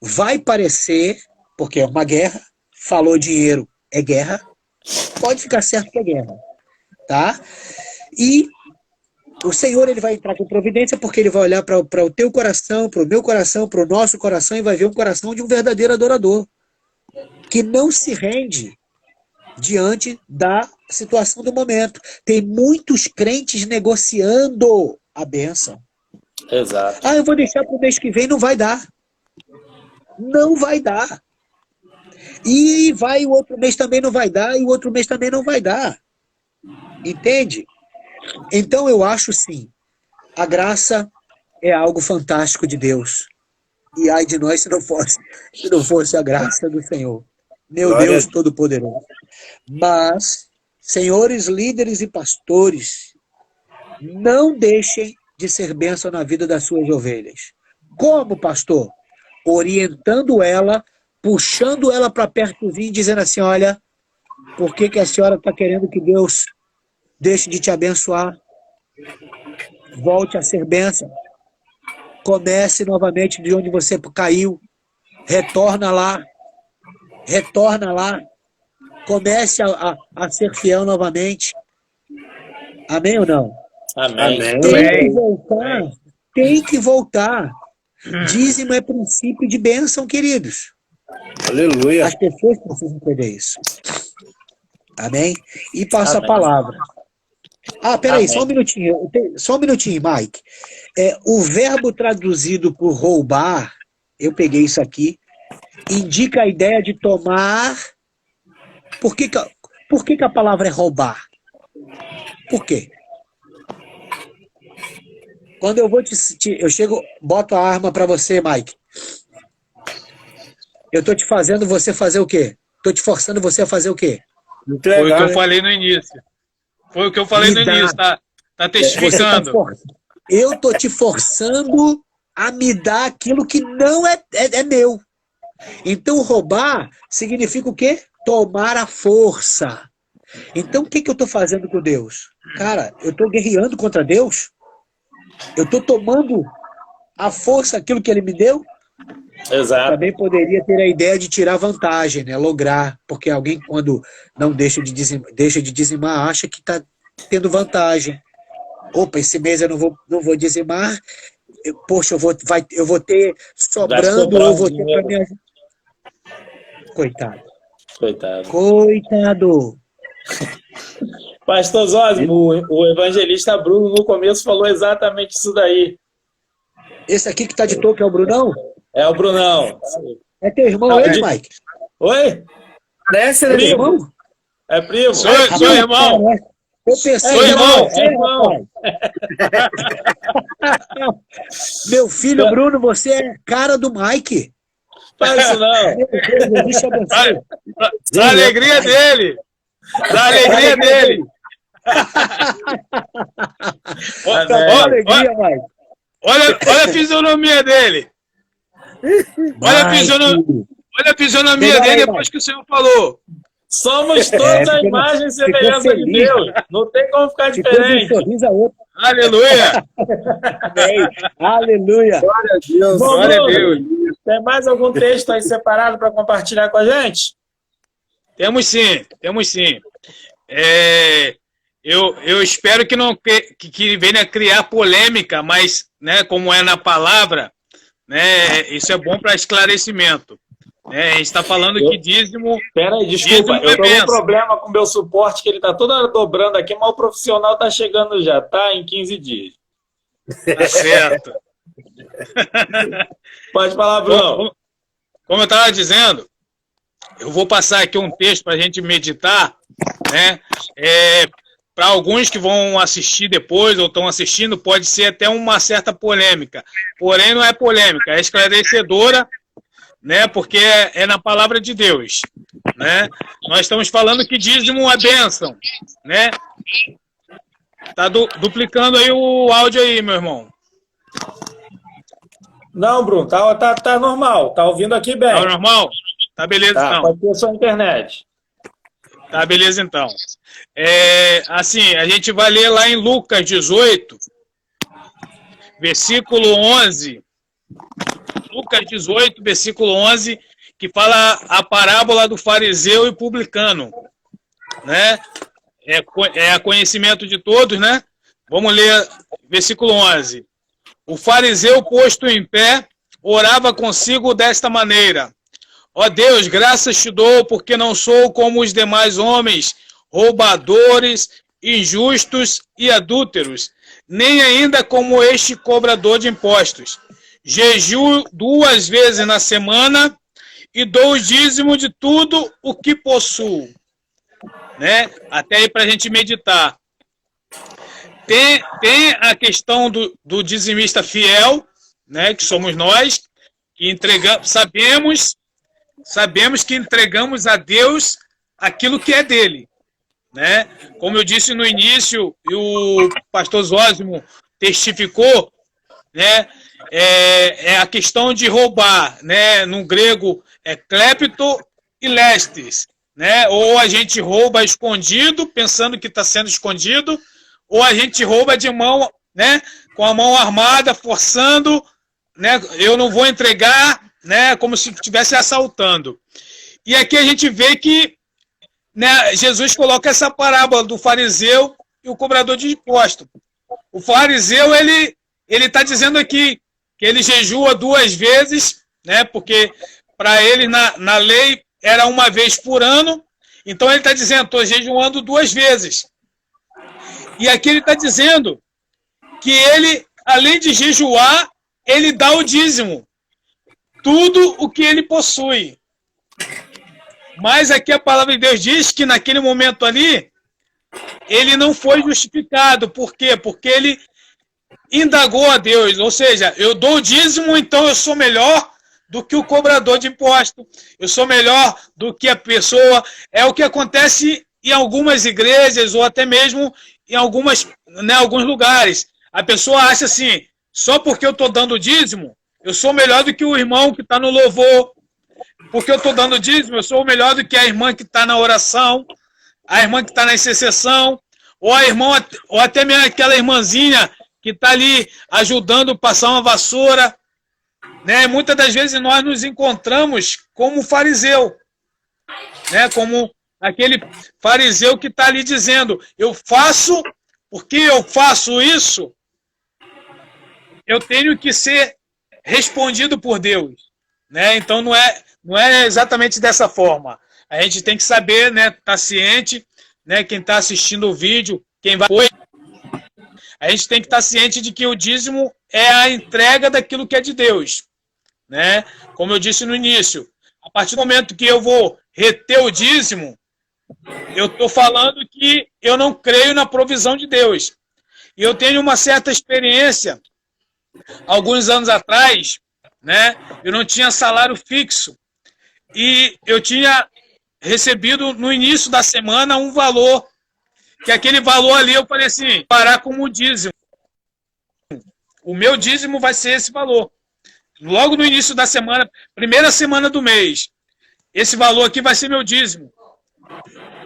Vai parecer, porque é uma guerra, falou dinheiro, é guerra. Pode ficar certo que é guerra. Tá? E o Senhor, ele vai entrar com providência, porque ele vai olhar para o teu coração, para o meu coração, para o nosso coração, e vai ver um coração de um verdadeiro adorador, que não se rende diante da situação do momento. Tem muitos crentes negociando a bênção. Exato. Ah, eu vou deixar para o mês que vem, não vai dar. Não vai dar. E vai o outro mês também não vai dar, e o outro mês também não vai dar. Entende? Então eu acho sim, a graça é algo fantástico de Deus. E ai de nós se não fosse a graça do Senhor. Meu Glória Deus Todo-Poderoso. Mas, senhores líderes e pastores, não deixem de ser bênção na vida das suas ovelhas. Como, pastor? Orientando ela, puxando ela para pertozinho e dizendo assim, olha, por que a senhora está querendo que Deus deixe de te abençoar? Volte a ser bênção. Comece novamente de onde você caiu. Retorna lá. Comece a ser fiel novamente. Amém ou não? Amém. Tem que voltar. Dízimo é princípio de bênção, queridos. Aleluia. As pessoas precisam entender isso. Amém? E passa a palavra. Ah, peraí, só um minutinho. Só um minutinho, Mike. O verbo traduzido por roubar, eu peguei isso aqui, indica a ideia de tomar. Por que a palavra é roubar? Por quê? Quando eu vou eu chego, boto a arma para você, Mike. Eu tô te fazendo você fazer o quê? Tô te forçando você a fazer o quê? Foi o que eu falei no início. Foi o que eu falei no início, tá testificando. Eu tô te forçando a me dar aquilo que não é meu. Então, roubar significa o quê? Tomar a força. Então, o que eu tô fazendo com Deus? Cara, eu tô guerreando contra Deus? Eu tô tomando a força, aquilo que Ele me deu? Exato. Também poderia ter a ideia de tirar vantagem, né? Lograr, porque alguém quando não deixa de dizimar, acha que está tendo vantagem. Opa, esse mês eu não vou dizimar, poxa, eu vou ter sobrando, ou vou ter para me ajudar. Coitado. Pastor Zósimo, o evangelista Bruno no começo falou exatamente isso daí. Esse aqui que está de touca é o Brunão? É o Brunão. É teu irmão, Mike? Oi? Parece, né, irmão? É primo. Sou irmão. Eu pensei, irmão. Meu filho Bruno, você é cara do Mike. Faz isso não. Deixa eu abençoe. Da alegria dele. Da alegria dele. Alegria, Mike. Olha a fisionomia dele. Olha a fisionomia dele depois que o Senhor falou. Somos todos a imagem e semelhança de Deus. Não tem como ficar diferente. Aleluia. Aleluia. Glória a Deus. Glória a Deus. Tem mais algum texto aí separado para compartilhar com a gente? Temos sim. Eu espero que não que venha criar polêmica, mas, né, como é na palavra, né, isso é bom para esclarecimento. A gente está falando que dízimo... Peraí, desculpa, eu tô com um problema com o meu suporte, que ele tá toda hora dobrando aqui, mas o profissional tá chegando já, tá? Em 15 dias. Tá certo. Pode falar, Bruno. Como eu estava dizendo, eu vou passar aqui um texto para a gente meditar, né? Para alguns que vão assistir depois ou estão assistindo, pode ser até uma certa polêmica. Porém, não é polêmica, é esclarecedora, né? Porque é na palavra de Deus, né? Nós estamos falando que dízimo é bênção, né? Tá duplicando aí o áudio aí, meu irmão. Não, Bruno, tá normal. Tá ouvindo aqui bem. Tá normal? Tá beleza, então. Pode ter sua internet. Tá beleza, então. Assim, a gente vai ler lá em Lucas 18, versículo 11. Lucas 18, versículo 11, que fala a parábola do fariseu e publicano, né? É a conhecimento de todos, né? Vamos ler versículo 11. O fariseu, posto em pé, orava consigo desta maneira: ó Deus, graças te dou, porque não sou como os demais homens, roubadores, injustos e adúlteros, nem ainda como este cobrador de impostos. Jejuo 2 vezes na semana e dou o dízimo de tudo o que possuo. Né? Até aí para a gente meditar. Tem a questão do dizimista fiel, né, que somos nós, que sabemos que entregamos a Deus aquilo que é dele. Né? Como eu disse no início, e o pastor Zósimo testificou, né, é a questão de roubar, né? No grego é klepto e lestes, né? Ou a gente rouba escondido, pensando que está sendo escondido, ou a gente rouba de mão, né? Com a mão armada, forçando, né? Eu não vou entregar, né? Como se estivesse assaltando. E aqui a gente vê que, né, Jesus coloca essa parábola do fariseu e o cobrador de imposto. O fariseu, ele está dizendo aqui que ele jejua 2 vezes, né? Porque para ele na lei era 1 vez por ano. Então ele está dizendo: estou jejuando 2 vezes. E aqui ele está dizendo que ele, além de jejuar, ele dá o dízimo, tudo o que ele possui. Mas aqui a palavra de Deus diz que naquele momento ali, ele não foi justificado. Por quê? Porque ele indagou a Deus, ou seja, eu dou o dízimo, então eu sou melhor do que o cobrador de imposto, eu sou melhor do que a pessoa. É o que acontece em algumas igrejas, ou até mesmo em alguns lugares. A pessoa acha assim: só porque eu estou dando dízimo, eu sou melhor do que o irmão que está no louvor. Porque eu estou dando dízimo, eu sou melhor do que a irmã que está na oração, a irmã que está na intercessão, ou a irmã, ou até mesmo aquela irmãzinha que está ali ajudando a passar uma vassoura. Né? Muitas das vezes nós nos encontramos como fariseu, né? Como aquele fariseu que está ali dizendo: eu faço, porque eu faço isso, eu tenho que ser respondido por Deus. Né? Então não é exatamente dessa forma. A gente tem que saber, né, tá ciente, né, quem está assistindo o vídeo, quem vai... A gente tem que estar ciente de que o dízimo é a entrega daquilo que é de Deus. Né? Como eu disse no início, a partir do momento que eu vou reter o dízimo, eu estou falando que eu não creio na provisão de Deus. E eu tenho uma certa experiência, alguns anos atrás, né? Eu não tinha salário fixo e eu tinha recebido no início da semana um valor, que aquele valor ali eu falei assim, parar como dízimo. O meu dízimo vai ser esse valor. Logo no início da semana, primeira semana do mês, esse valor aqui vai ser meu dízimo.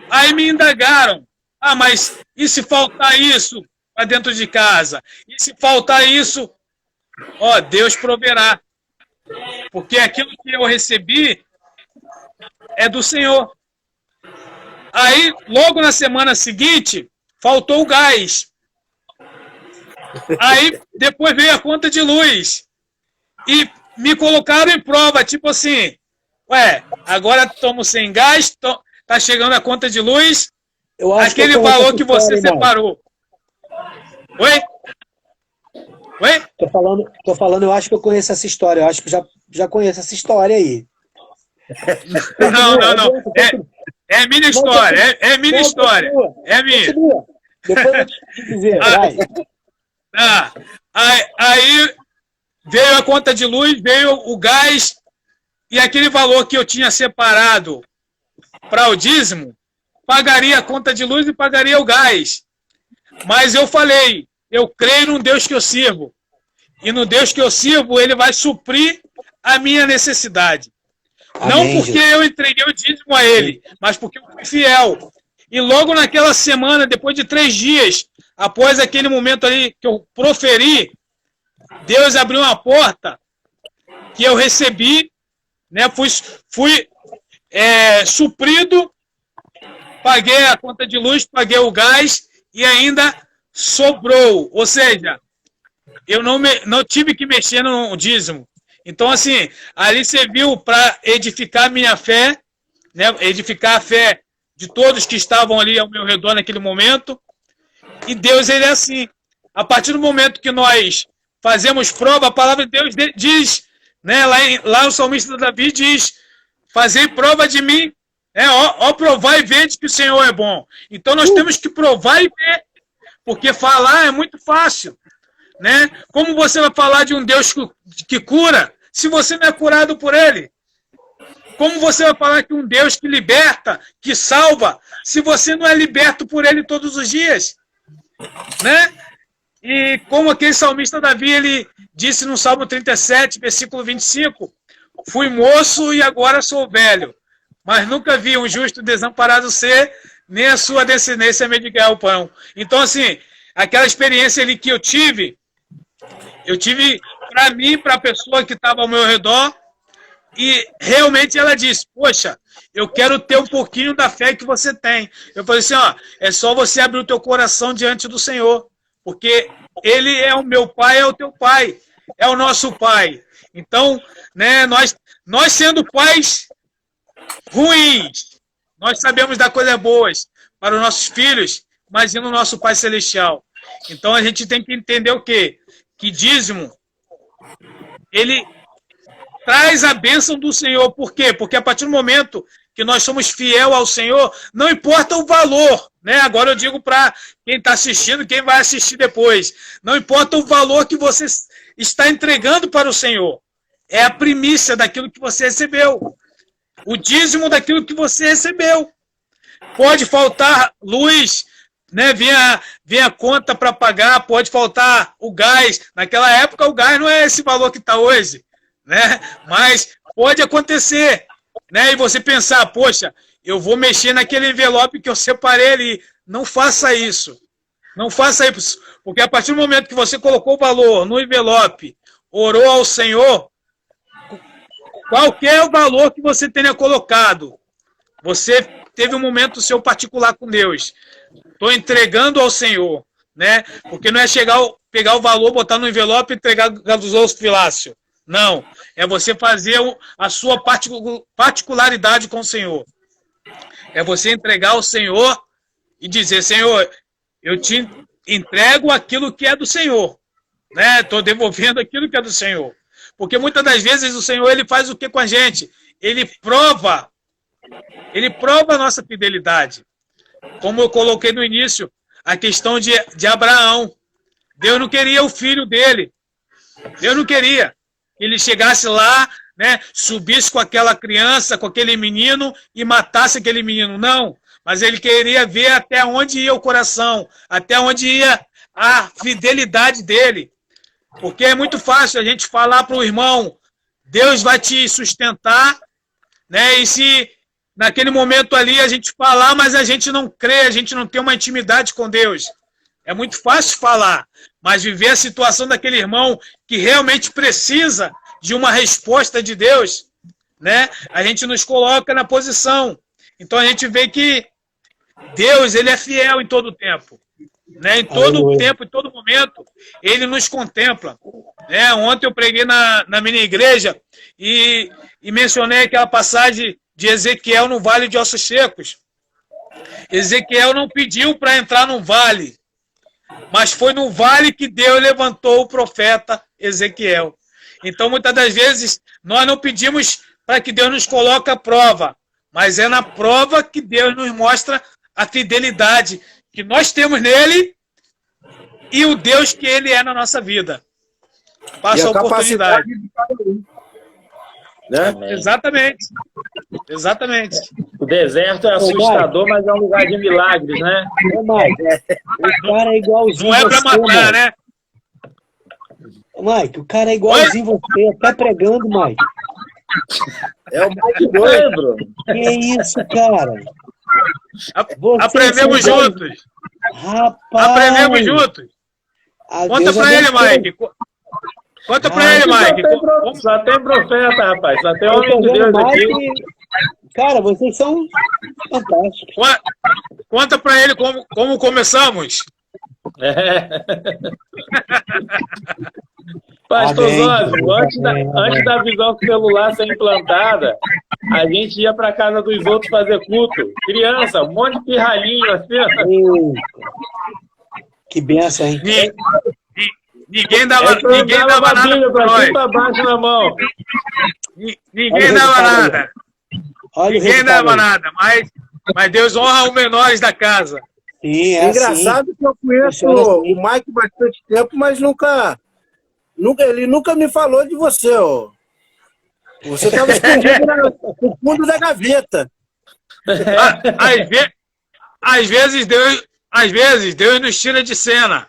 Aí me indagaram, mas e se faltar isso para dentro de casa? E se faltar isso, Deus proverá. Porque aquilo que eu recebi é do Senhor. Aí, logo na semana seguinte, faltou o gás. Aí, depois veio a conta de luz. E me colocaram em prova, tipo assim, agora estamos sem gás, tá chegando a conta de luz, aquele valor que você separou. Oi? Tô falando, eu acho que eu conheço essa história, eu acho que já conheço essa história aí. Não. É minha história, é minha história. É minha. Depois eu vou te dizer, vai. Aí veio a conta de luz, veio o gás, e aquele valor que eu tinha separado para o dízimo, pagaria a conta de luz e pagaria o gás. Mas eu falei, eu creio no Deus que eu sirvo. E no Deus que eu sirvo, ele vai suprir a minha necessidade. Amém, não porque eu entreguei o dízimo a ele, mas porque eu fui fiel. E logo naquela semana, depois de 3 dias, após aquele momento ali que eu proferi, Deus abriu uma porta que eu recebi, né? Fui suprido, paguei a conta de luz, paguei o gás e ainda sobrou. Ou seja, eu não tive que mexer no dízimo. Então, assim, ali serviu para edificar minha fé, né? Edificar a fé de todos que estavam ali ao meu redor naquele momento. E Deus, ele é assim. A partir do momento que nós fazemos prova, a palavra de Deus diz, né? Lá o salmista Davi diz, fazei prova de mim, provar e ver que o Senhor é bom. Então nós temos que provar e ver, porque falar é muito fácil, né? Como você vai falar de um Deus que cura, se você não é curado por ele? Como você vai falar que um Deus que liberta, que salva, se você não é liberto por ele todos os dias? Né? E como aquele salmista Davi, ele disse no Salmo 37, versículo 25, fui moço e agora sou velho, mas nunca vi um justo desamparado ser, nem a sua descendência mendigar o pão. Então, assim, aquela experiência ali que eu tive para mim, para a pessoa que estava ao meu redor, e realmente ela disse, poxa, eu quero ter um pouquinho da fé que você tem. Eu falei assim, é só você abrir o teu coração diante do Senhor, porque ele é o meu pai, é o teu pai, é o nosso pai. Então, né, nós sendo pais ruins, nós sabemos dar coisas boas para os nossos filhos, mas e no nosso Pai Celestial. Então a gente tem que entender o quê? Que dízimo, ele traz a bênção do Senhor. Por quê? Porque a partir do momento que nós somos fiel ao Senhor, não importa o valor, né? Agora eu digo para quem está assistindo, quem vai assistir depois, não importa o valor que você está entregando para o Senhor, é a primícia daquilo que você recebeu, o dízimo daquilo que você recebeu. Pode faltar luz, né? Vem a conta para pagar, pode faltar o gás. Naquela época o gás não é esse valor que está hoje, né? Mas pode acontecer, né? E você pensar, poxa, eu vou mexer naquele envelope que eu separei ali. Não faça isso. Não faça isso. Porque a partir do momento que você colocou o valor no envelope, orou ao Senhor, qualquer valor que você tenha colocado, você teve um momento seu particular com Deus. Estou entregando ao Senhor, né? Porque não é pegar o valor, botar no envelope e entregar dos outros filácio. Não. É você fazer a sua particularidade com o Senhor. É você entregar ao Senhor e dizer, Senhor, eu te entrego aquilo que é do Senhor, né? Estou devolvendo aquilo que é do Senhor. Porque muitas das vezes o Senhor, ele faz o que com a gente? Ele prova a nossa fidelidade. como eu coloquei no início, a questão de Abraão. Deus não queria o filho dele. Deus não queria que ele chegasse lá, né, subisse com aquela criança, com aquele menino e matasse aquele menino. Não, mas ele queria ver até onde ia o coração, até onde ia a fidelidade dele. Porque é muito fácil a gente falar para o irmão, Deus vai te sustentar, né? E se naquele momento ali a gente falar, mas a gente não crê, a gente não tem uma intimidade com Deus. É muito fácil falar, mas viver a situação daquele irmão que realmente precisa de uma resposta de Deus, né? A gente nos coloca na posição. Então a gente vê que Deus, ele é fiel em todo o tempo. Né? Em todo o tempo, em todo momento, ele nos contempla. Né? Ontem eu preguei na minha igreja e mencionei aquela passagem de Ezequiel no Vale de Ossos Secos. Ezequiel não pediu para entrar no vale, mas foi no vale que Deus levantou o profeta Ezequiel. Então, muitas das vezes, nós não pedimos para que Deus nos coloque à prova, mas é na prova que Deus nos mostra a fidelidade que nós temos nele e o Deus que ele é na nossa vida. Passa a oportunidade. Né? Exatamente. Exatamente. O deserto é assustador, mas é um lugar de milagres, né? O cara é igualzinho. Não é para matar, né? Mike, o cara é igualzinho você, até pregando, Mike. É o Mike doido. Que isso, cara? Aprendemos juntos. Rapaz. Aprendemos juntos. Conta pra ele, Mike. Conta pra ele, Mike. Só tem profeta, rapaz. Só tem homem de Deus aqui. Cara, vocês são fantásticos. Conta pra ele como começamos. Pastor Zózio, antes da visão celular ser implantada, a gente ia para casa dos outros fazer culto. Criança, um monte de pirralhinho assim. Que benção, hein? Ninguém dava nada para cima para baixo na mão. Ninguém dava nada. Ninguém dava nada, mas Deus honra os menores da casa. Sim, é engraçado assim. Que eu conheço o Mike bastante tempo, mas ele nunca me falou de você, ó. Você estava escondido no fundo da gaveta. Às vezes Deus nos tira de cena.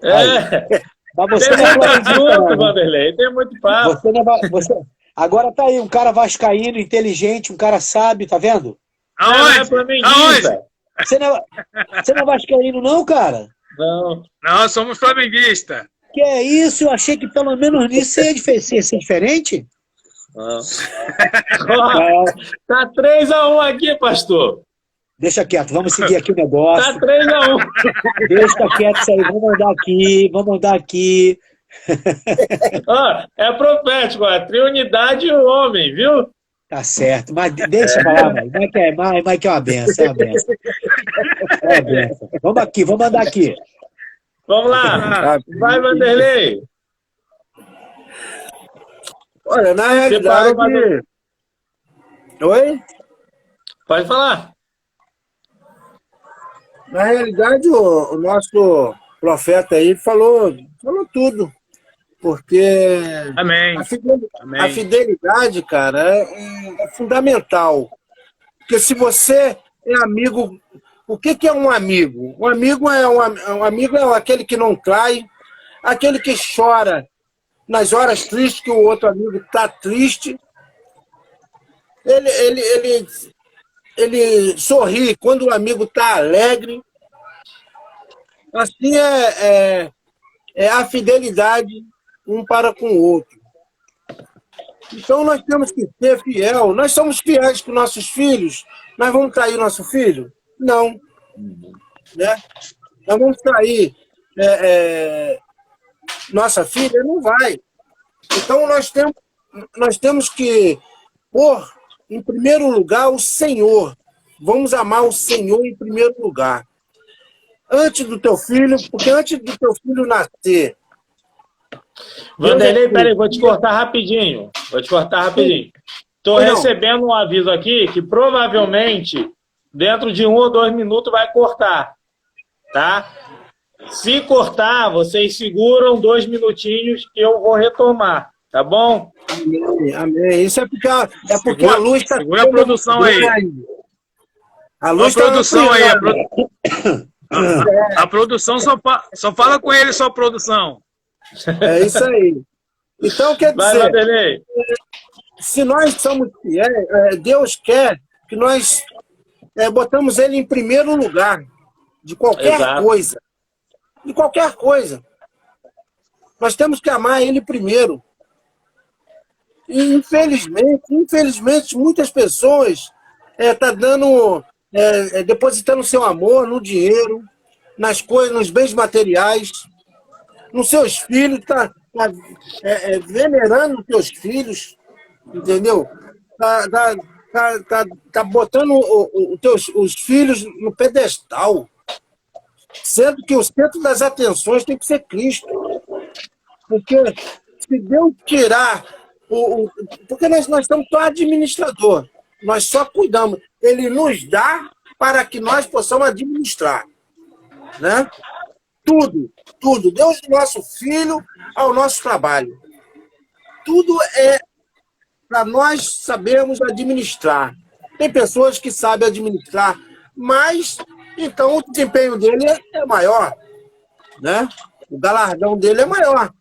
Mas você tem muito junto, Vanderlei. Tem muito papo. Agora tá aí um cara vascaíno, inteligente, um cara sábio, tá vendo? Aonde? Você não é vascaíno, não, cara? Não, somos flamenguistas. Que é isso? Eu achei que pelo menos nisso ia ser diferente. Tá 3-1 aqui, pastor. Deixa quieto, vamos seguir aqui o negócio. Tá 3-1. Deixa quieto isso aí, vamos mandar aqui. É profético, a triunidade e o homem, viu? Tá certo, mas deixa eu falar, Mike é uma benção, é uma benção. É uma benção. Vamos mandar aqui. Vamos lá, vai, Vanderlei. Olha, na realidade... Oi? Pode falar. Na realidade, o nosso profeta aí falou tudo. Porque Amém. A fidelidade, cara, é fundamental. Porque se você é amigo... O que é um amigo? Um amigo é aquele que não trai, aquele que chora nas horas tristes que o outro amigo está triste. Ele sorri quando o amigo está alegre. Assim é a fidelidade um para com o outro. Então nós temos que ser fiel. Nós somos fiéis com nossos filhos. Nós vamos trair nosso filho? Não. Né? Nós vamos trair nossa filha? Não vai. Então nós temos que pôr em primeiro lugar o Senhor. Vamos amar o Senhor em primeiro lugar. Antes do teu filho, porque antes do teu filho nascer... Vanderlei, peraí, vou te cortar rapidinho. Estou recebendo um aviso aqui que provavelmente dentro de 1 ou 2 minutos vai cortar, tá? Se cortar, vocês seguram 2 minutinhos que eu vou retomar, tá bom? Amém, amém. Isso é porque a luz está... Segura a produção aí. A luz a produção aí. A produção só fala com ele, só produção. É isso aí. Então, quer dizer, Vanderlei. Se nós somos fiéis, Deus quer que nós botamos Ele em primeiro lugar de qualquer coisa. De qualquer coisa. Nós temos que amar Ele primeiro. E, infelizmente, muitas pessoas depositando seu amor no dinheiro, nas coisas, nos bens materiais, nos seus filhos, venerando os seus filhos, entendeu? Tá botando os filhos no pedestal, sendo que o centro das atenções tem que ser Cristo. Porque se Deus tirar porque nós somos só administrador, nós só cuidamos. Ele nos dá para que nós possamos administrar, né? Tudo. Deus do nosso filho ao nosso trabalho. Tudo é para nós sabermos administrar. Tem pessoas que sabem administrar, mas então o desempenho dele é maior, né? O galardão dele é maior.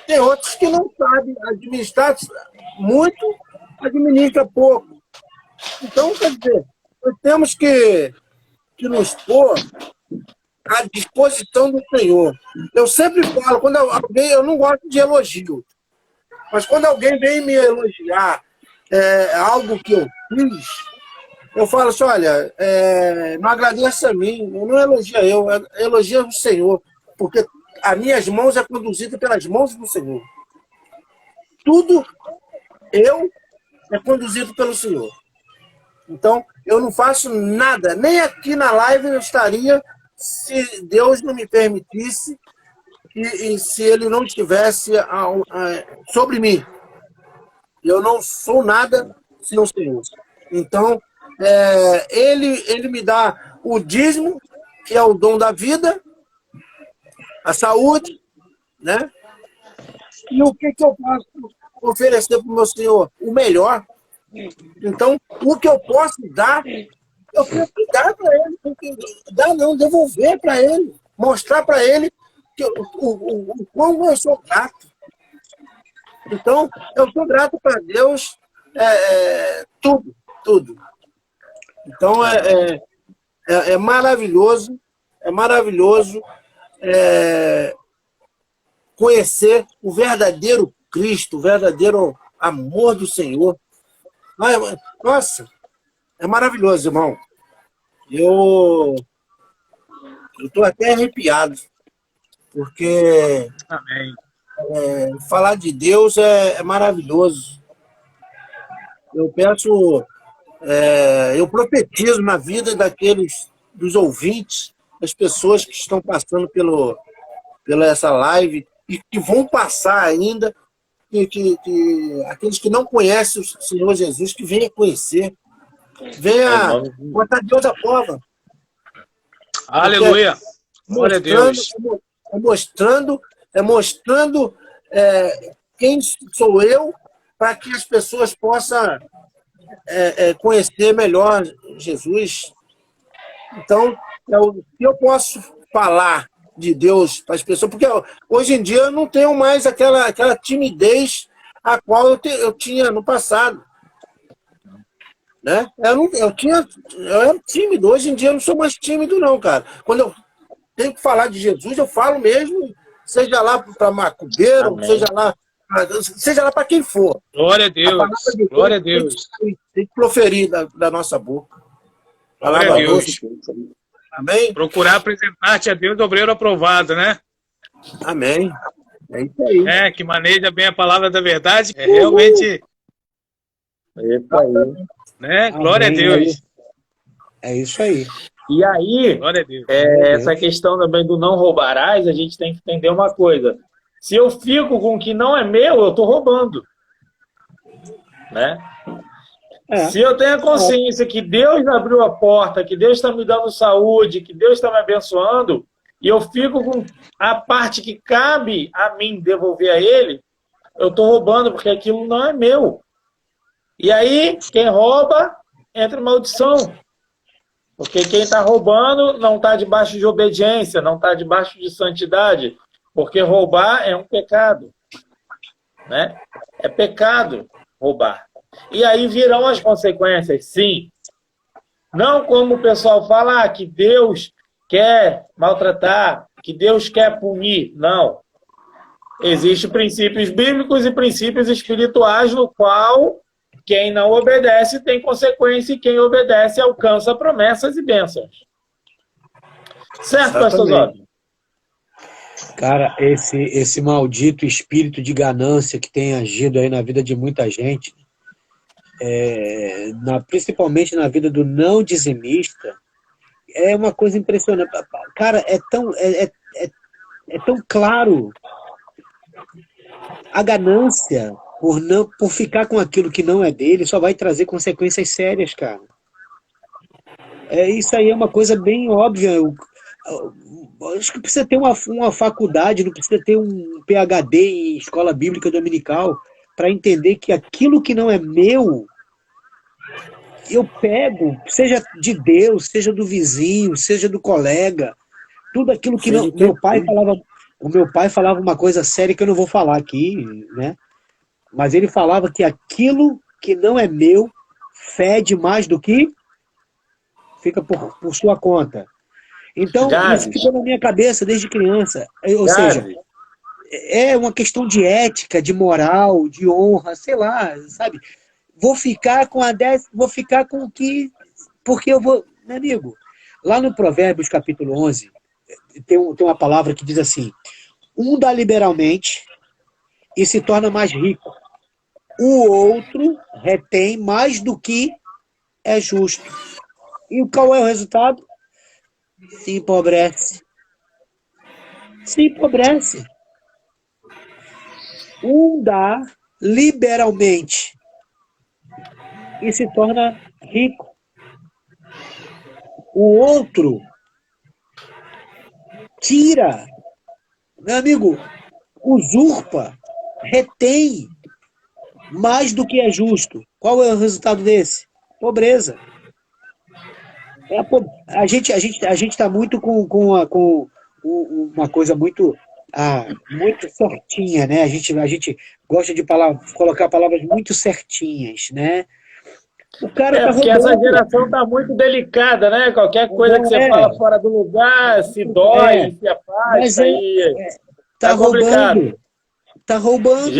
Tem outros que não sabem administrar muito, administra pouco. Então, quer dizer, nós temos que nos pôr à disposição do Senhor. Eu sempre falo, quando eu não gosto de elogio, mas quando alguém vem me elogiar algo que eu fiz, eu falo assim, olha, não agradeça a mim, não elogia eu, elogia o Senhor, porque as minhas mãos é conduzida pelas mãos do Senhor. Tudo é conduzido pelo Senhor. Então, eu não faço nada, nem aqui na live eu estaria se Deus não me permitisse e se Ele não estivesse sobre mim. Eu não sou nada sem o Senhor. Então, Ele me dá o dízimo, que é o dom da vida, a saúde, né? E o que eu posso oferecer para o meu Senhor? O melhor. Então, o que eu posso dar, eu tenho que dar para Ele. Devolver para Ele. Mostrar para Ele que o quão eu sou grato. Então, eu sou grato para Deus tudo. Então, é maravilhoso, conhecer o verdadeiro Cristo, o verdadeiro amor do Senhor. Nossa, é maravilhoso, irmão. Eu estou até arrepiado, porque falar de Deus é maravilhoso. Eu eu profetizo na vida dos ouvintes, das pessoas que estão passando pela essa live e que vão passar ainda, aqueles que não conhecem o Senhor Jesus, que venham conhecer, venha botar Deus à prova. Aleluia! Glória a Deus! Mostrando quem sou eu, para que as pessoas possam conhecer melhor Jesus. Então, o que eu posso falar de Deus para as pessoas? Porque hoje em dia eu não tenho mais aquela timidez a qual eu tinha no passado. Né? Eu era tímido. Hoje em dia eu não sou mais tímido, não, cara. Quando eu tenho que falar de Jesus, eu falo mesmo, seja lá para macumbeiro, seja lá para quem for. Glória a Deus. Glória a Deus. Tem que proferir da nossa boca. Glória a Deus. Amém? Procurar apresentar-te a Deus, obreiro aprovado, né? Amém. É isso aí. Que maneja bem a palavra da verdade. Realmente. Eita aí. Né? Glória a Deus. É isso aí. E aí, Glória a Deus. Essa questão também do não roubarás, a gente tem que entender uma coisa. Se eu fico com o que não é meu, eu estou roubando. Né? Se eu tenho a consciência que Deus abriu a porta, que Deus está me dando saúde, que Deus está me abençoando, e eu fico com a parte que cabe a mim devolver a Ele, eu estou roubando, porque aquilo não é meu. E aí, quem rouba, entra em maldição. Porque quem está roubando não está debaixo de obediência, não está debaixo de santidade. Porque roubar é um pecado. Né? É pecado roubar. E aí virão as consequências, sim. Não como o pessoal fala que Deus quer maltratar, que Deus quer punir. Não. Existem princípios bíblicos e princípios espirituais no qual quem não obedece tem consequência e quem obedece alcança promessas e bênçãos. Certo, pastor Zóbio? Cara, esse maldito espírito de ganância que tem agido aí na vida de muita gente, principalmente na vida do não dizimista, é uma coisa impressionante. Cara, é tão claro. A ganância, por ficar com aquilo que não é dele, só vai trazer consequências sérias, cara. Isso aí é uma coisa bem óbvia. Acho que precisa ter uma faculdade, não precisa ter um PhD em escola bíblica dominical para entender que aquilo que não é meu, eu pego, seja de Deus, seja do vizinho, seja do colega, tudo aquilo que não... O meu pai falava uma coisa séria que eu não vou falar aqui, né? Mas ele falava que aquilo que não é meu fede mais do que fica por sua conta. Então, isso ficou na minha cabeça desde criança. Ou seja, é uma questão de ética, de moral, de honra, sei lá, sabe? Vou ficar com o que... Porque eu vou... Meu amigo, lá no Provérbios, capítulo 11, tem uma palavra que diz assim: um dá liberalmente e se torna mais rico. O outro retém mais do que é justo. E qual é o resultado? Se empobrece. Se empobrece. Um dá liberalmente e se torna rico. O outro tira, meu amigo, usurpa, retém mais do que é justo. Qual é o resultado desse? Pobreza. A gente está muito com uma coisa muito certinha, né? A gente gosta de colocar palavras muito certinhas, né? O cara tá porque essa geração está muito delicada, né? Qualquer coisa que você fala fora do lugar, se dói, se afasta. Tá roubando. Tá roubando.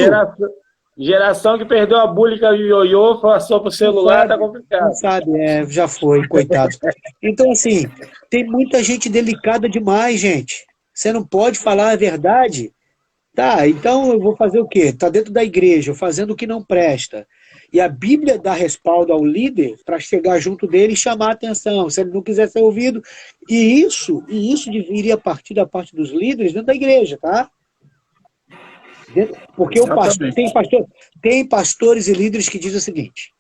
Geração que perdeu a búlica e o ioiô, passou pro celular, tá complicado. Não sabe, já foi, coitado. Então, assim, tem muita gente delicada demais, gente. Você não pode falar a verdade. Tá, então eu vou fazer o quê? Tá dentro da igreja, fazendo o que não presta. E a Bíblia dá respaldo ao líder para chegar junto dele e chamar a atenção, se ele não quiser ser ouvido. E isso deveria partir da parte dos líderes dentro da igreja, tá? Porque tem pastores e líderes que dizem o seguinte: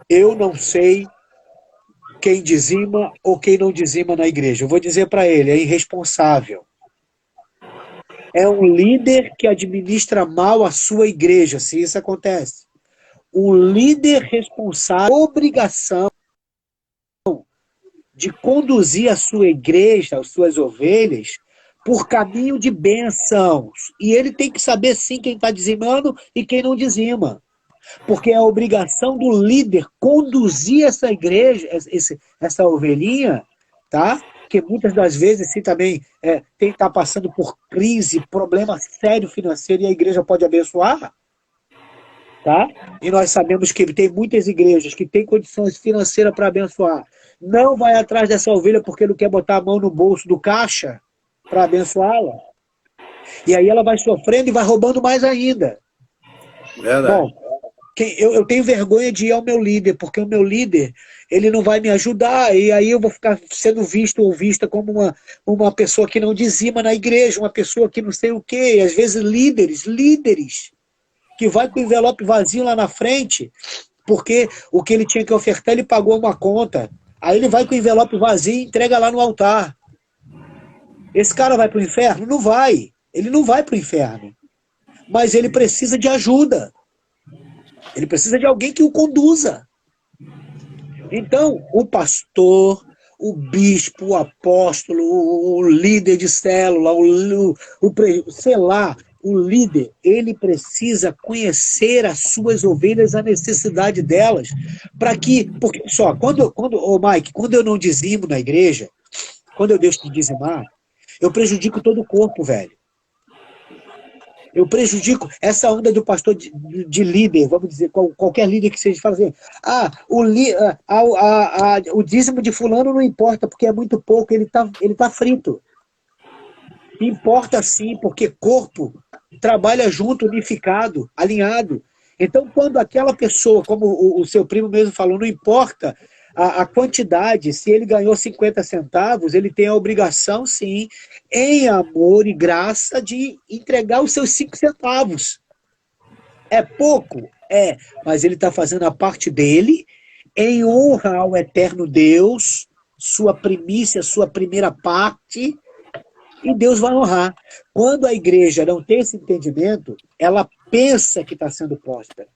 eu não sei quem dizima ou quem não dizima na igreja. Eu vou dizer para ele, é irresponsável. É um líder que administra mal a sua igreja, se isso acontece. Um líder responsável, obrigação de conduzir a sua igreja, as suas ovelhas, por caminho de bênçãos. E ele tem que saber, sim, quem está dizimando e quem não dizima. Porque é a obrigação do líder conduzir essa igreja, essa ovelhinha, tá? Que muitas das vezes, sim, também está passando por crise, problema sério financeiro, e a igreja pode abençoar. Tá? E nós sabemos que tem muitas igrejas que têm condições financeiras para abençoar. Não vai atrás dessa ovelha porque não quer botar a mão no bolso do caixa para abençoá-la. E aí ela vai sofrendo e vai roubando mais ainda. Verdade. Bom, eu tenho vergonha de ir ao meu líder, porque o meu líder, ele não vai me ajudar, e aí eu vou ficar sendo visto ou vista como uma pessoa que não dizima na igreja, uma pessoa que não sei o quê. E às vezes líderes, que vai com o envelope vazio lá na frente, porque o que ele tinha que ofertar, ele pagou uma conta. Aí ele vai com o envelope vazio e entrega lá no altar. Esse cara vai para o inferno? Não vai. Ele não vai para o inferno. Mas ele precisa de ajuda. Ele precisa de alguém que o conduza. Então, o pastor, o bispo, o apóstolo, o líder de célula, sei lá, o líder, ele precisa conhecer as suas ovelhas, a necessidade delas, para que, porque só, Mike, quando eu não dizimo na igreja, quando eu deixo de dizimar, eu prejudico todo o corpo, velho. Eu prejudico essa onda do pastor de líder, vamos dizer, qualquer líder que seja, fala assim, o dízimo de fulano não importa, porque é muito pouco, ele tá frito. Importa sim, porque corpo trabalha junto, unificado, alinhado. Então, quando aquela pessoa, como o seu primo mesmo falou, não importa a quantidade, se ele ganhou 50 centavos, ele tem a obrigação, sim, em amor e graça, de entregar os seus 5 centavos. É pouco? É, mas ele está fazendo a parte dele em honra ao eterno Deus, sua primícia, sua primeira parte, e Deus vai honrar. Quando a igreja não tem esse entendimento, ela pensa que está sendo próspera.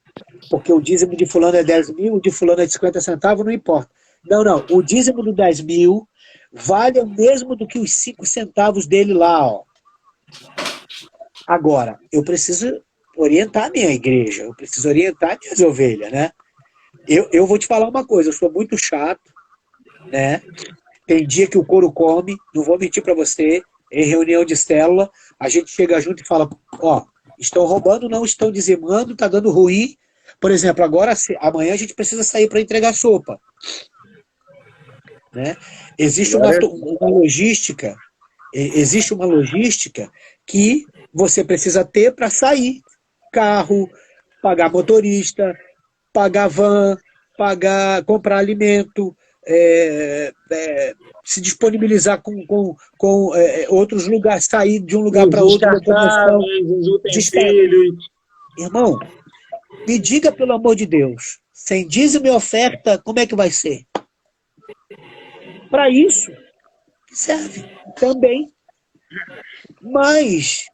Porque o dízimo de fulano é 10 mil, o de fulano é de 50 centavos, não importa. Não. O dízimo do 10 mil vale o mesmo do que os 5 centavos dele lá, ó. Agora, eu preciso orientar a minha igreja, eu preciso orientar minhas ovelhas, né? Eu vou te falar uma coisa, eu sou muito chato, né? Tem dia que o couro come, não vou mentir para você, em reunião de célula, a gente chega junto e fala, ó, estão roubando, não estão dizimando, tá dando ruim. Por exemplo, amanhã a gente precisa sair para entregar sopa. Né? Existe uma logística, que você precisa ter para sair. Carro, pagar motorista, pagar van, comprar alimento, se disponibilizar com outros lugares, sair de um lugar para outro. Irmão, me diga, pelo amor de Deus, sem dízimo e oferta, como é que vai ser? Para isso serve também. Mas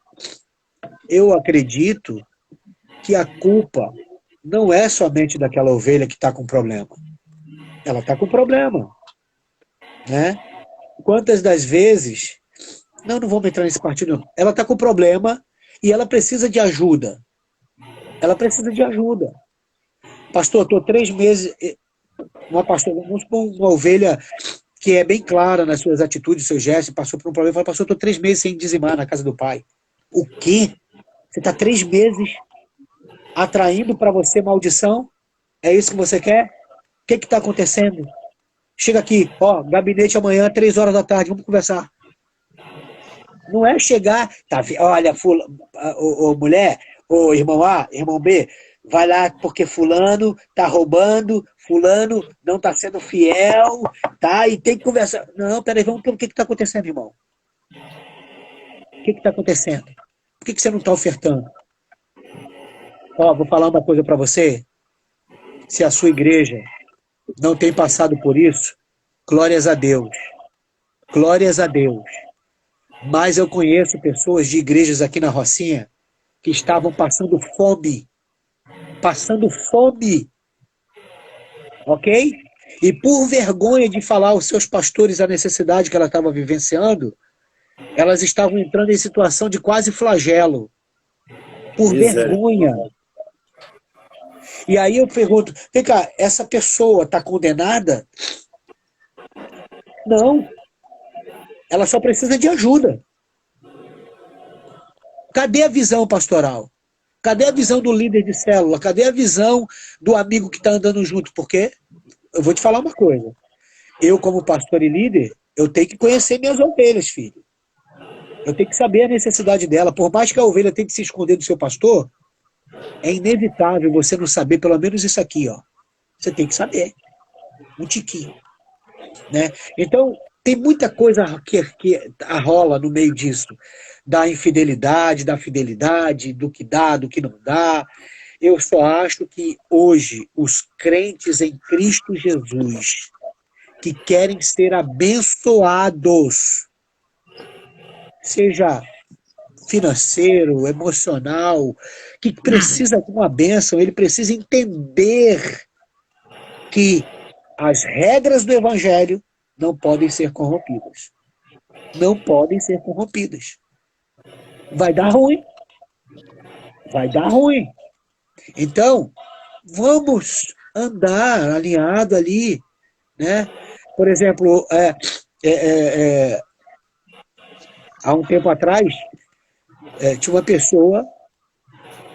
eu acredito que a culpa não é somente daquela ovelha que está com problema. Ela está com problema. Né? Quantas das vezes... Não vamos entrar nesse partido, não. Ela está com problema e ela precisa de ajuda. Ela precisa de ajuda. Pastor, estou 3 meses... vamos supor uma ovelha que é bem clara nas suas atitudes, seus gestos, passou por um problema, fala, pastor, estou 3 meses sem dizimar na casa do pai. O quê? Você está 3 meses atraindo para você maldição? É isso que você quer? O que está acontecendo? Chega aqui, ó, gabinete amanhã, 3 horas da tarde, vamos conversar. Não é chegar, tá, olha, mulher, irmão A, irmão B, vai lá porque fulano tá roubando, fulano não tá sendo fiel, tá? E tem que conversar. Não, peraí, vamos ver o que tá acontecendo, irmão. O que tá acontecendo? Por que você não tá ofertando? Ó, vou falar uma coisa para você. Se a sua igreja não tem passado por isso, glórias a Deus. Glórias a Deus. Mas eu conheço pessoas de igrejas aqui na Rocinha que estavam passando fome. Passando fome. Ok? E por vergonha de falar aos seus pastores a necessidade que ela estava vivenciando, elas estavam entrando em situação de quase flagelo. Por vergonha. E aí eu pergunto, vem cá, essa pessoa está condenada? Não. Ela só precisa de ajuda. Cadê a visão pastoral? Cadê a visão do líder de célula? Cadê a visão do amigo que está andando junto? Porque eu vou te falar uma coisa. Eu, como pastor e líder, eu tenho que conhecer minhas ovelhas, filho. Eu tenho que saber a necessidade dela. Por mais que a ovelha tenha que se esconder do seu pastor, é inevitável você não saber pelo menos isso aqui, ó. Você tem que saber. Um tiquinho. Né? Então, tem muita coisa que rola no meio disso. Da infidelidade, da fidelidade, do que dá, do que não dá. Eu só acho que hoje os crentes em Cristo Jesus que querem ser abençoados, seja financeiro, emocional, que precisa de uma bênção, ele precisa entender que as regras do Evangelho não podem ser corrompidas. Não podem ser corrompidas. Vai dar ruim. Vai dar ruim. Então, vamos andar alinhado ali, né? Por exemplo, há um tempo atrás, tinha uma pessoa,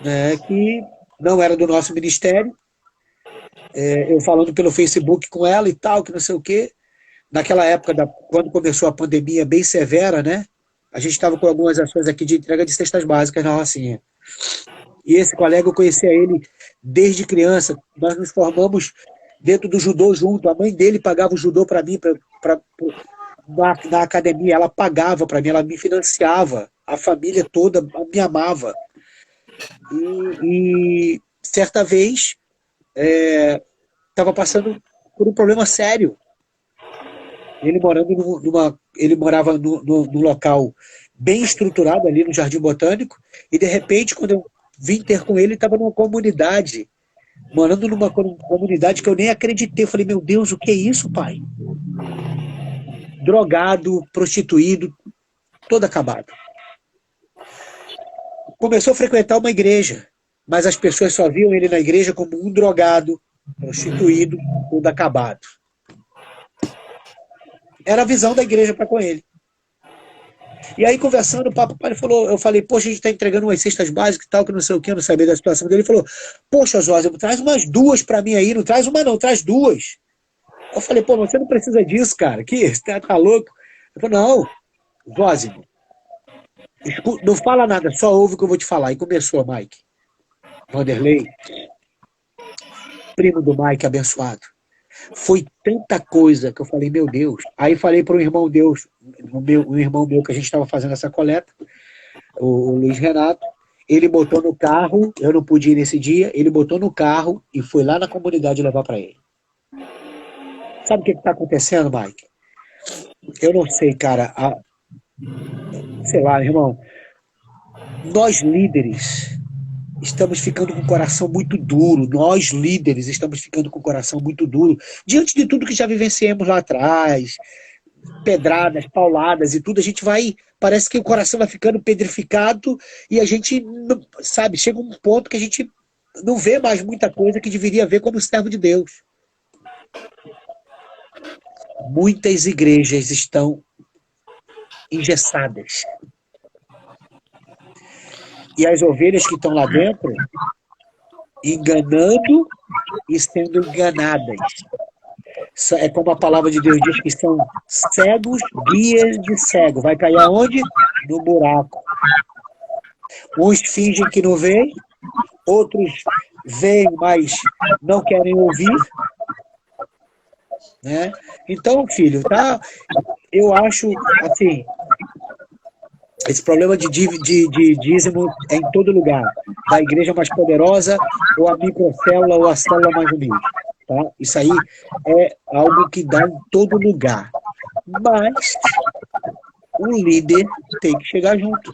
né, que não era do nosso ministério, eu falando pelo Facebook com ela e tal, que não sei o quê. Naquela época, quando começou a pandemia bem severa, né? A gente estava com algumas ações aqui de entrega de cestas básicas na Rocinha. E esse colega, eu conhecia ele desde criança. Nós nos formamos dentro do judô junto. A mãe dele pagava o judô para mim, na academia. Ela pagava para mim, ela me financiava. A família toda me amava. E certa vez, estava passando por um problema sério. Ele morava num local bem estruturado ali no Jardim Botânico, e de repente, quando eu vim ter com ele estava numa comunidade, morando numa comunidade que eu nem acreditei. Eu falei, meu Deus, o que é isso, pai? Drogado, prostituído, todo acabado. Começou a frequentar uma igreja, mas as pessoas só viam ele na igreja como um drogado, prostituído, todo acabado. Era a visão da igreja para com ele. E aí, conversando, o papai falou, eu falei, poxa, a gente está entregando umas cestas básicas e tal, que não sei o que, eu não sabia da situação dele. Ele falou, poxa, Zózimo, traz umas 2 para mim aí, não traz uma não, traz 2. Eu falei, pô, você não precisa disso, cara, que você tá louco? Ele falou, não, Zózimo, não fala nada, só ouve o que eu vou te falar. E começou, Mike. Vanderlei, primo do Mike, abençoado. Foi tanta coisa que eu falei, meu Deus. Aí falei para um irmão um irmão meu que a gente estava fazendo essa coleta, o Luiz Renato. Ele botou no carro, eu não pude ir nesse dia, ele botou no carro e foi lá na comunidade levar para ele. Sabe o que está acontecendo, Mike? Eu não sei, cara. Sei lá, irmão. Nós líderes estamos ficando com o coração muito duro. Nós, líderes, estamos ficando com o coração muito duro. Diante de tudo que já vivenciamos lá atrás, pedradas, pauladas e tudo, a gente vai... Parece que o coração vai ficando pedrificado e a gente, sabe, chega um ponto que a gente não vê mais muita coisa que deveria ver como servo de Deus. Muitas igrejas estão engessadas. E as ovelhas que estão lá dentro, enganando e sendo enganadas. É como a palavra de Deus diz, que são cegos, guias de cego. Vai cair aonde? No buraco. Uns fingem que não veem, outros veem, mas não querem ouvir. Né? Então, filho, tá? Eu acho, assim... Esse problema de dízimo é em todo lugar. Da igreja mais poderosa, ou a microcélula, ou a célula mais humilde. Tá? Isso aí é algo que dá em todo lugar. Mas o líder tem que chegar junto.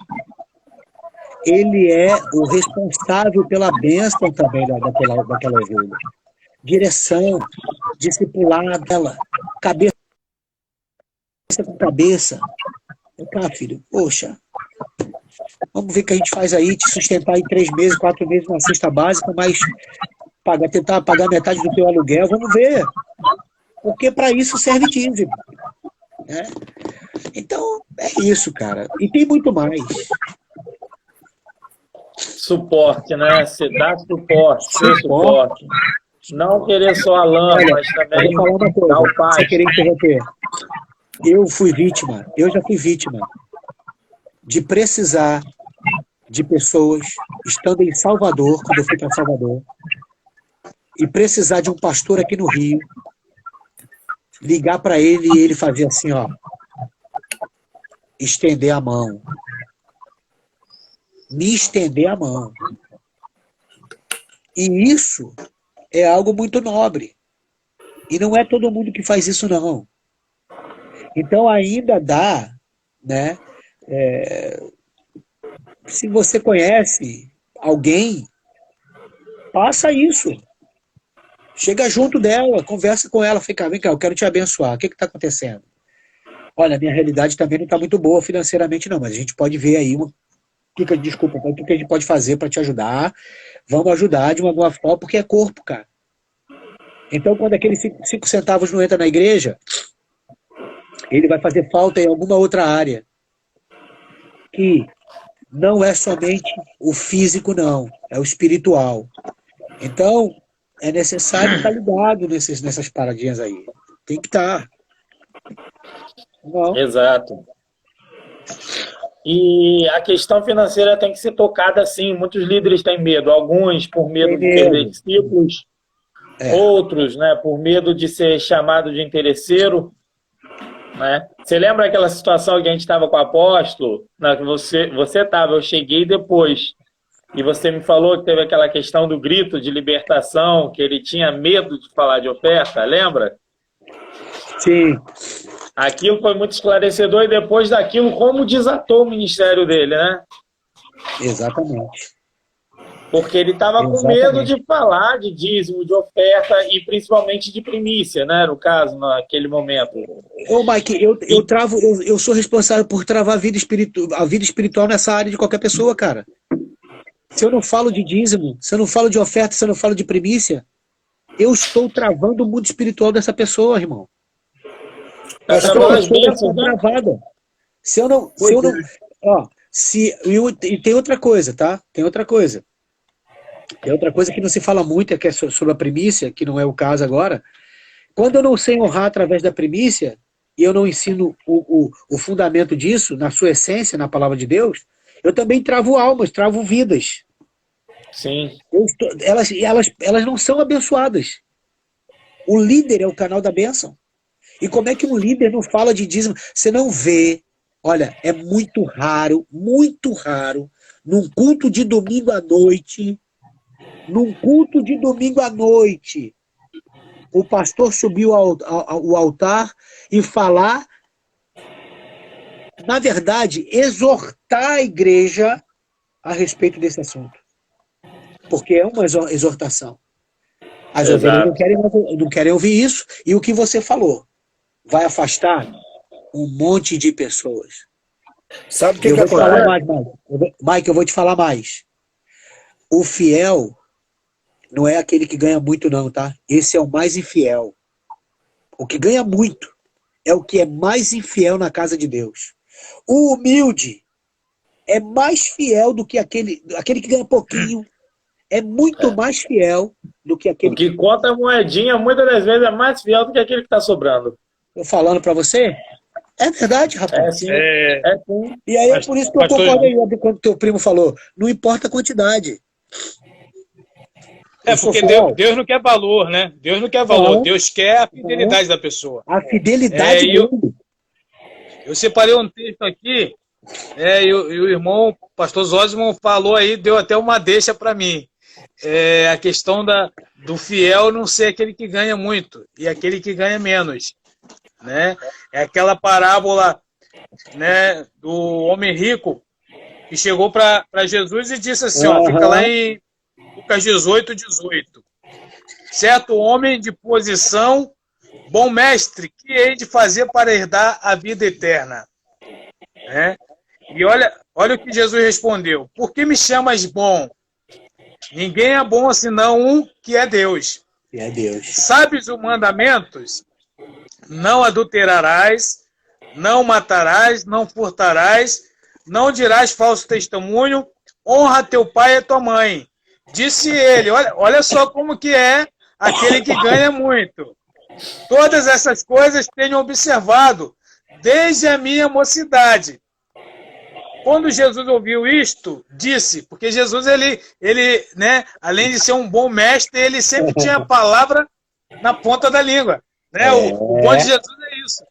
Ele é o responsável pela bênção também daquela ovelha. Direção, discipular dela, cabeça com cabeça. Cá, filho, poxa, vamos ver o que a gente faz aí, te sustentar em 3 meses, 4 meses na cesta básica, mas tentar pagar metade do teu aluguel, vamos ver. Porque para isso serve dízimo. Né? Então, é isso, cara. E tem muito mais. Suporte, né? Você dá suporte, ser suporte. Não querer só a lã, mas também dar o pai. Sem querer interromper. Eu já fui vítima de precisar de pessoas, estando em Salvador, quando eu fui para Salvador, e precisar de um pastor aqui no Rio, ligar para ele e ele fazia assim, ó, estender a mão. Me estender a mão. E isso é algo muito nobre. E não é todo mundo que faz isso, não. Então ainda dá, né? Se você conhece alguém, passa isso. Chega junto dela, conversa com ela, fica, vem cá, eu quero te abençoar. O que está acontecendo? Olha, a minha realidade também não está muito boa financeiramente, não, mas a gente pode ver aí desculpa, o que a gente pode fazer para te ajudar? Vamos ajudar de uma boa forma, porque é corpo, cara. Então, quando aqueles 5 centavos não entra na igreja, ele vai fazer falta em alguma outra área. Que não é somente o físico, não. É o espiritual. Então, é necessário estar ligado nessas paradinhas aí. Tem que estar. Não. Exato. E a questão financeira tem que ser tocada assim. Muitos líderes têm medo. Alguns por medo de perder discípulos. Outros, né, por medo de ser chamado de interesseiro. Né? Você lembra aquela situação que a gente estava com o apóstolo? Que você estava, eu cheguei depois. E você me falou que teve aquela questão do grito de libertação, que ele tinha medo de falar de oferta, lembra? Sim. Aquilo foi muito esclarecedor e depois daquilo, como desatou o ministério dele, né? Exatamente. Porque ele estava com medo de falar de dízimo, de oferta e principalmente de primícia, né? No caso, naquele momento. Ô, Mike, eu sou responsável por travar a vida espiritual nessa área de qualquer pessoa, cara. Se eu não falo de dízimo, se eu não falo de oferta, se eu não falo de primícia, eu estou travando o mundo espiritual dessa pessoa, irmão. Essa pessoa está travada. E tem outra coisa, tá? Tem outra coisa que não se fala muito, que é sobre a primícia, que não é o caso agora. Quando eu não sei honrar através da primícia, e eu não ensino o fundamento disso, na sua essência, na palavra de Deus, eu também travo almas, travo vidas. Sim. Elas não são abençoadas. O líder é o canal da bênção. E como é que um líder não fala de dízimo? Você não vê. Olha, é muito raro, num culto de domingo à noite, o pastor subiu ao altar e falar, na verdade, exortar a igreja a respeito desse assunto. Porque é uma exortação. As ovelhas não querem ouvir isso, e o que você falou vai afastar um monte de pessoas. Sabe o que acontece? Mike, eu vou te falar mais. O fiel não é aquele que ganha muito, não, tá? Esse é o mais infiel. O que ganha muito é o que é mais infiel na casa de Deus. O humilde é mais fiel do que aquele que ganha pouquinho. É muito mais fiel do que aquele o que conta a moedinha, muitas das vezes é mais fiel do que aquele que está sobrando. Tô falando para você? É verdade, rapaz. Sim. E aí é por isso que eu concordei quando teu primo falou. Não importa a quantidade. Porque Deus não quer valor, né? Deus não quer valor. Deus quer a fidelidade da pessoa. A fidelidade dele. Eu separei um texto aqui, e o irmão, o pastor Zósimo, falou aí, deu até uma deixa para mim. A questão do fiel não ser aquele que ganha muito e aquele que ganha menos. Né? É aquela parábola, né, do homem rico que chegou para Jesus e disse assim, fica lá em Lucas 18:18. Certo homem de posição, bom mestre, que hei de fazer para herdar a vida eterna? Né? E olha o que Jesus respondeu. Por que me chamas bom? Ninguém é bom senão um que é Deus. Sabes os mandamentos? Não adulterarás, não matarás, não furtarás, não dirás falso testemunho, honra teu pai e tua mãe. Disse ele, olha só como que é aquele que ganha muito. Todas essas coisas tenho observado desde a minha mocidade. Quando Jesus ouviu isto, disse, porque Jesus, ele né, além de ser um bom mestre, ele sempre tinha a palavra na ponta da língua. Né? O bom de Jesus é isso.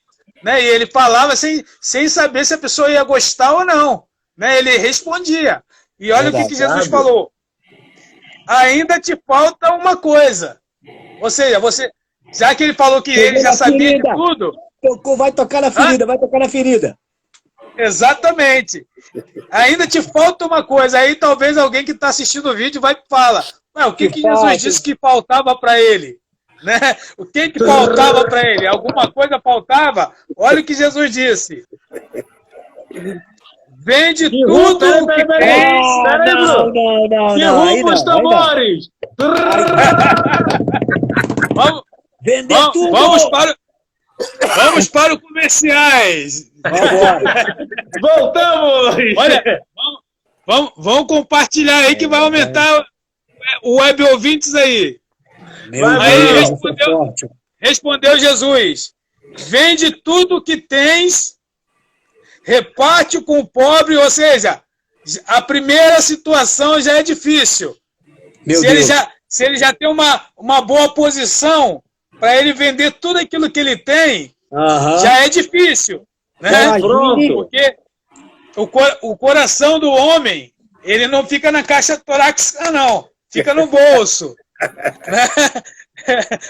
Né? E ele falava sem saber se a pessoa ia gostar ou não. Né? Ele respondia. E olha o que Jesus falou. ainda te falta uma coisa. Ou seja, já que ele falou que ele já sabia de tudo... Vai tocar na ferida, vai tocar na ferida. Exatamente. Ainda te falta uma coisa. Aí talvez alguém que está assistindo o vídeo vai falar, o que Jesus disse que faltava para ele? Né? O que faltava para ele? Alguma coisa faltava? Olha o que Jesus disse. Vende tudo o que tem. Não. Derruba os tambores. Vender tudo. Vamos para os comerciais. Voltamos. Olha, vamos compartilhar aí que vai aumentar o web ouvintes aí. Aí respondeu Jesus: vende tudo que tens, reparte com o pobre. Ou seja, a primeira situação já é difícil. Se ele já tem uma boa posição para ele vender tudo aquilo que ele tem, já é difícil, né? Porque o coração do homem, ele não fica na caixa torácica, não. Fica no bolso.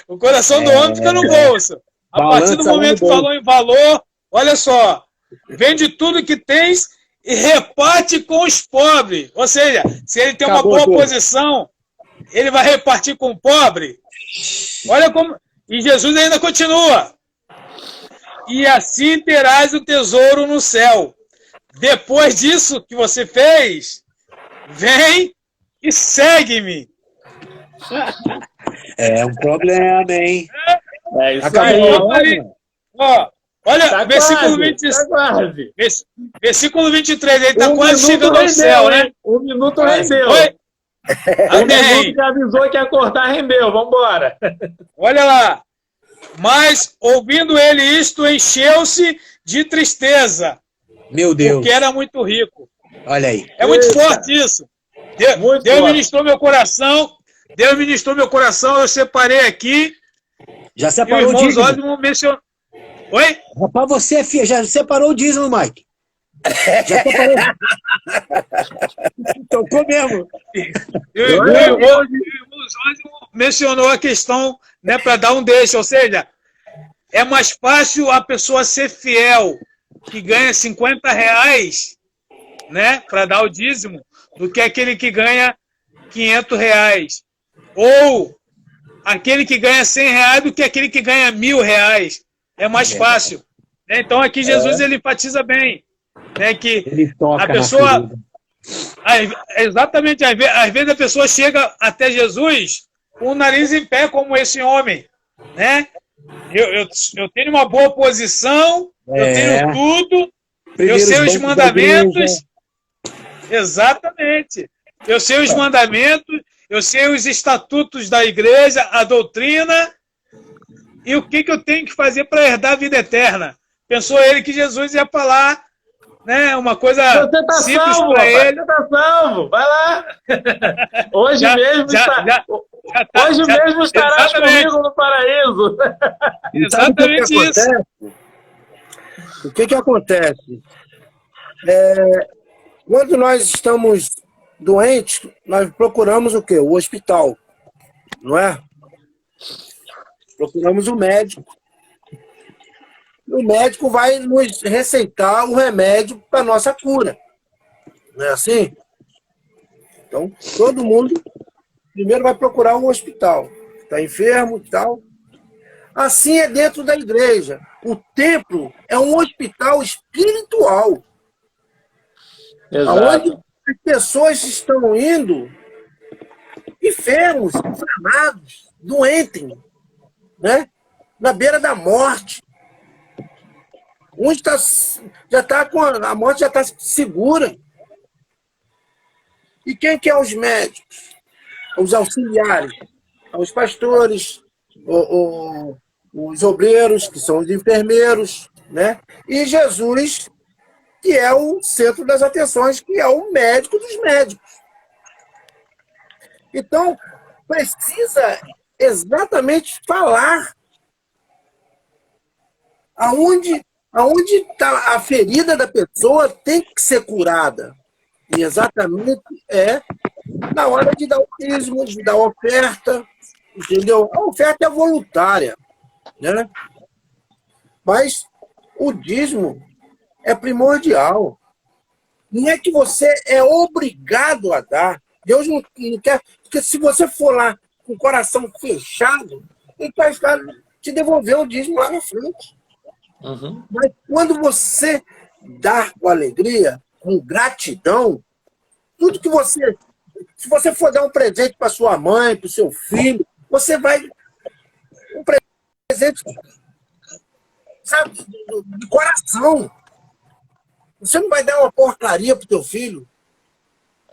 O coração do homem fica no bolso. A partir do momento que falou em valor, olha só, vende tudo que tens e reparte com os pobres. Ou seja, se ele tem uma boa posição, ele vai repartir com o pobre. Olha como... E Jesus ainda continua. E assim terás o tesouro no céu. Depois disso que você fez, vem e segue-me. É um problema, hein? É isso aí. Olha, tá versículo 23. Versículo 23, ele está quase chegando ao céu, né? Um minuto rendeu. Oi? O minuto que avisou que ia cortar rendeu. Vamos embora. Olha lá. Mas, ouvindo ele isto, encheu-se de tristeza. Meu Deus. Porque era muito rico. Olha aí. É muito forte isso. Deus ministrou meu coração. Deus ministrou meu coração. Eu separei aqui. Já separou o dízimo. Mencionou. Oi? Rapaz, você, filha, já separou o dízimo, Mike. Já separou. Tocou mesmo. O irmão Jorge mencionou a questão, né, para dar um deixa. Ou seja, é mais fácil a pessoa ser fiel, que ganha R$50, né, para dar o dízimo, do que aquele que ganha R$500. Ou aquele que ganha R$100 do que aquele que ganha R$1.000. É mais fácil. Então aqui Jesus ele enfatiza bem, né, que a pessoa... Exatamente, às vezes a pessoa chega até Jesus com o nariz em pé, como esse homem, né? Eu tenho uma boa posição, eu tenho tudo, eu sei os mandamentos. Exatamente. Eu sei os mandamentos, eu sei os estatutos da igreja, a doutrina, e o que eu tenho que fazer para herdar a vida eterna. Pensou ele que Jesus ia falar, né, uma coisa simples para ele. Você tá salvo, vai lá. Hoje mesmo estarás comigo no paraíso. Exatamente isso. O que acontece? Quando nós estamos doentes, nós procuramos o quê? O hospital, não é? Procuramos o médico. O médico vai nos receitar o remédio para a nossa cura. Não é assim? Então, todo mundo primeiro vai procurar um hospital. Está enfermo e tal. Assim é dentro da igreja. O templo é um hospital espiritual. Exato. Onde as pessoas estão indo enfermos, inflamados, doentes, né? Na beira da morte. Onde já está com a morte já está segura. E quem que é os médicos? Os auxiliares, os pastores, os obreiros, que são os enfermeiros, né? E Jesus, que é o centro das atenções, que é o médico dos médicos. Então, precisa exatamente falar aonde está a ferida da pessoa tem que ser curada. E exatamente é Na hora de dar o dízimo, de dar a oferta, entendeu? A oferta é voluntária, né? Mas o dízimo é primordial. Não é que você é obrigado a dar. Deus não quer. Porque se você for lá com o coração fechado, ele vai ficar te devolver o dízimo lá na frente. Uhum. Mas quando você dá com alegria, com gratidão, tudo que você. Se você for dar um presente para sua mãe, para o seu filho, você vai. Um presente, sabe, de coração. Você não vai dar uma porcaria pro teu filho.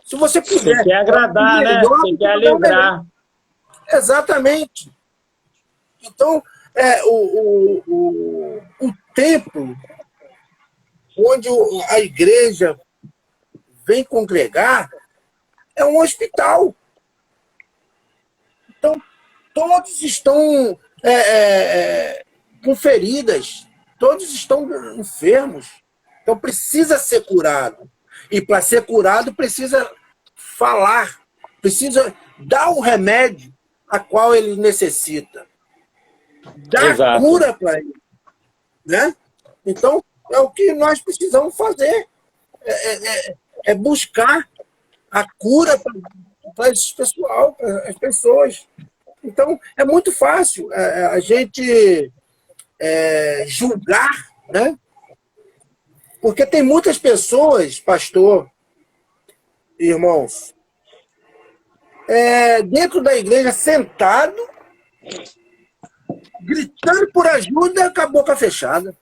Se você puder. Você quer agradar, né? Você quer alegrar. Exatamente. Então, o templo onde a igreja vem congregar é um hospital. Então, todos estão com feridas, todos estão enfermos. Então, precisa ser curado. E para ser curado, precisa falar, precisa dar o remédio a qual ele necessita. Dar Exato. cura para ele. Né? Então, é o que nós precisamos fazer. É buscar a cura para esse pessoal, para as pessoas. Então, é muito fácil a gente julgar, né? Porque tem muitas pessoas, pastor, irmãos, dentro da igreja, sentado, gritando por ajuda, com a boca fechada.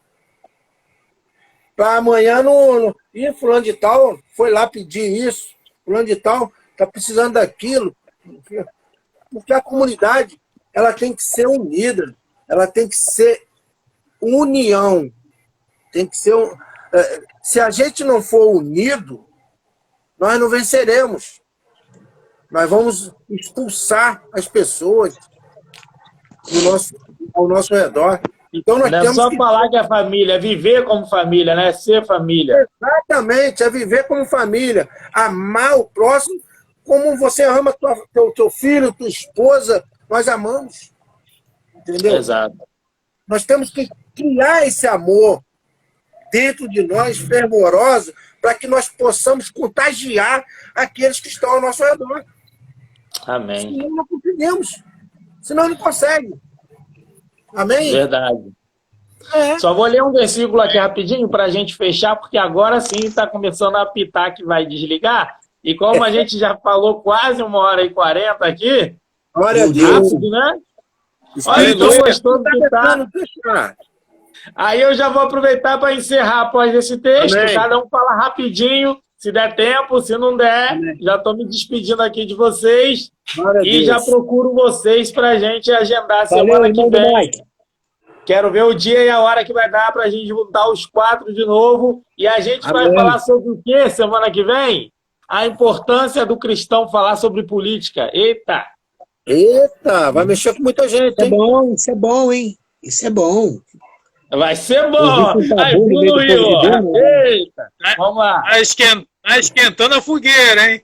Para amanhã não. Ih, fulano de tal foi lá pedir isso, fulano de tal está precisando daquilo. Porque a comunidade ela tem que ser unida, ela tem que ser união. Tem que ser. Se a gente não for unido, nós não venceremos. Nós vamos expulsar as pessoas ao nosso redor. Então nós Não é temos só que falar que é família, é viver como família, né? Ser família. exatamente, é viver como família, amar o próximo como você ama teu filho, tua esposa, nós amamos. Entendeu? Exato. Nós temos que criar esse amor dentro de nós, fervoroso, para que nós possamos contagiar aqueles que estão ao nosso redor. Amém. Senão não conseguimos. Senão não consegue. Amém? Verdade. Só vou ler um versículo aqui rapidinho para a gente fechar, porque agora sim está começando a apitar que vai desligar. E como a gente já falou quase 1h40 aqui, Glória a Deus. rápido, né? Olha, então gostou do que tá. Aí eu já vou aproveitar para encerrar após esse texto. Amém. Cada um fala rapidinho, se der tempo, se não der, já estou me despedindo aqui de vocês. Glória a E Deus. já procuro vocês para a gente agendar a Valeu, semana que irmão do vem. Mike. Quero ver o dia e a hora que vai dar para a gente juntar os 4 de novo. E a gente vai Amém. falar sobre o que semana que vem? A importância do cristão falar sobre política. Eita! Eita, vai mexer com muita gente, Isso é hein? bom, isso é bom, hein? Isso é bom. Vai ser bom! Eu vi que tá Aí, bom no meio Bruno do povo de Deus, Rio! né? Eita! Vamos lá! Tá esquentando a fogueira, hein?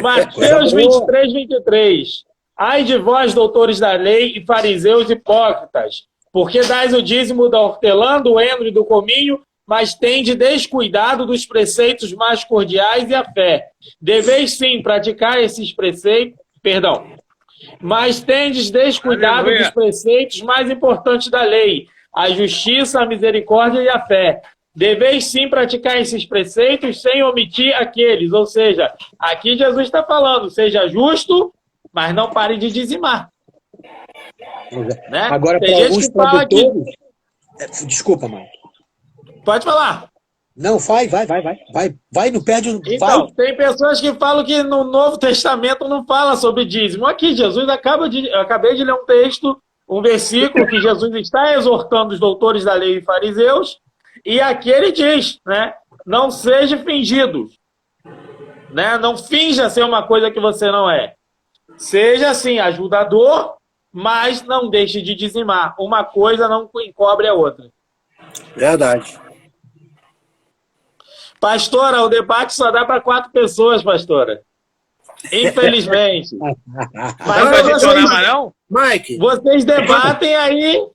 Mateus 23, 23. Ai de vós, doutores da lei e fariseus hipócritas, porque dais o dízimo da hortelã, do endro e do cominho, mas tende descuidado dos preceitos mais cordiais e a fé. Deveis sim praticar esses preceitos, mas tendes descuidado Aleluia. dos preceitos mais importantes da lei, a justiça, a misericórdia e a fé. Deveis sim praticar esses preceitos sem omitir aqueles. Ou seja, aqui Jesus está falando, seja justo, mas não pare de dizimar. Né? Agora, Tem para gente alguns que fala que... tradutores... Desculpa, Mike. Pode falar. Não, vai, não perde... Então, Vai. tem pessoas que falam que no Novo Testamento não fala sobre dízimo. Aqui, Jesus eu acabei de ler um texto, um versículo que Jesus está exortando os doutores da lei e fariseus, e aqui ele diz, né? Não seja fingido. Né? Não finja ser uma coisa que você não é. Seja, assim, ajudador, mas não deixe de dizimar. Uma coisa não encobre a outra. Verdade. Pastora, o debate só dá para 4 pessoas, pastora. Infelizmente. Não Mas vai vocês, adicionar mais não? Mike, vocês debatem aí,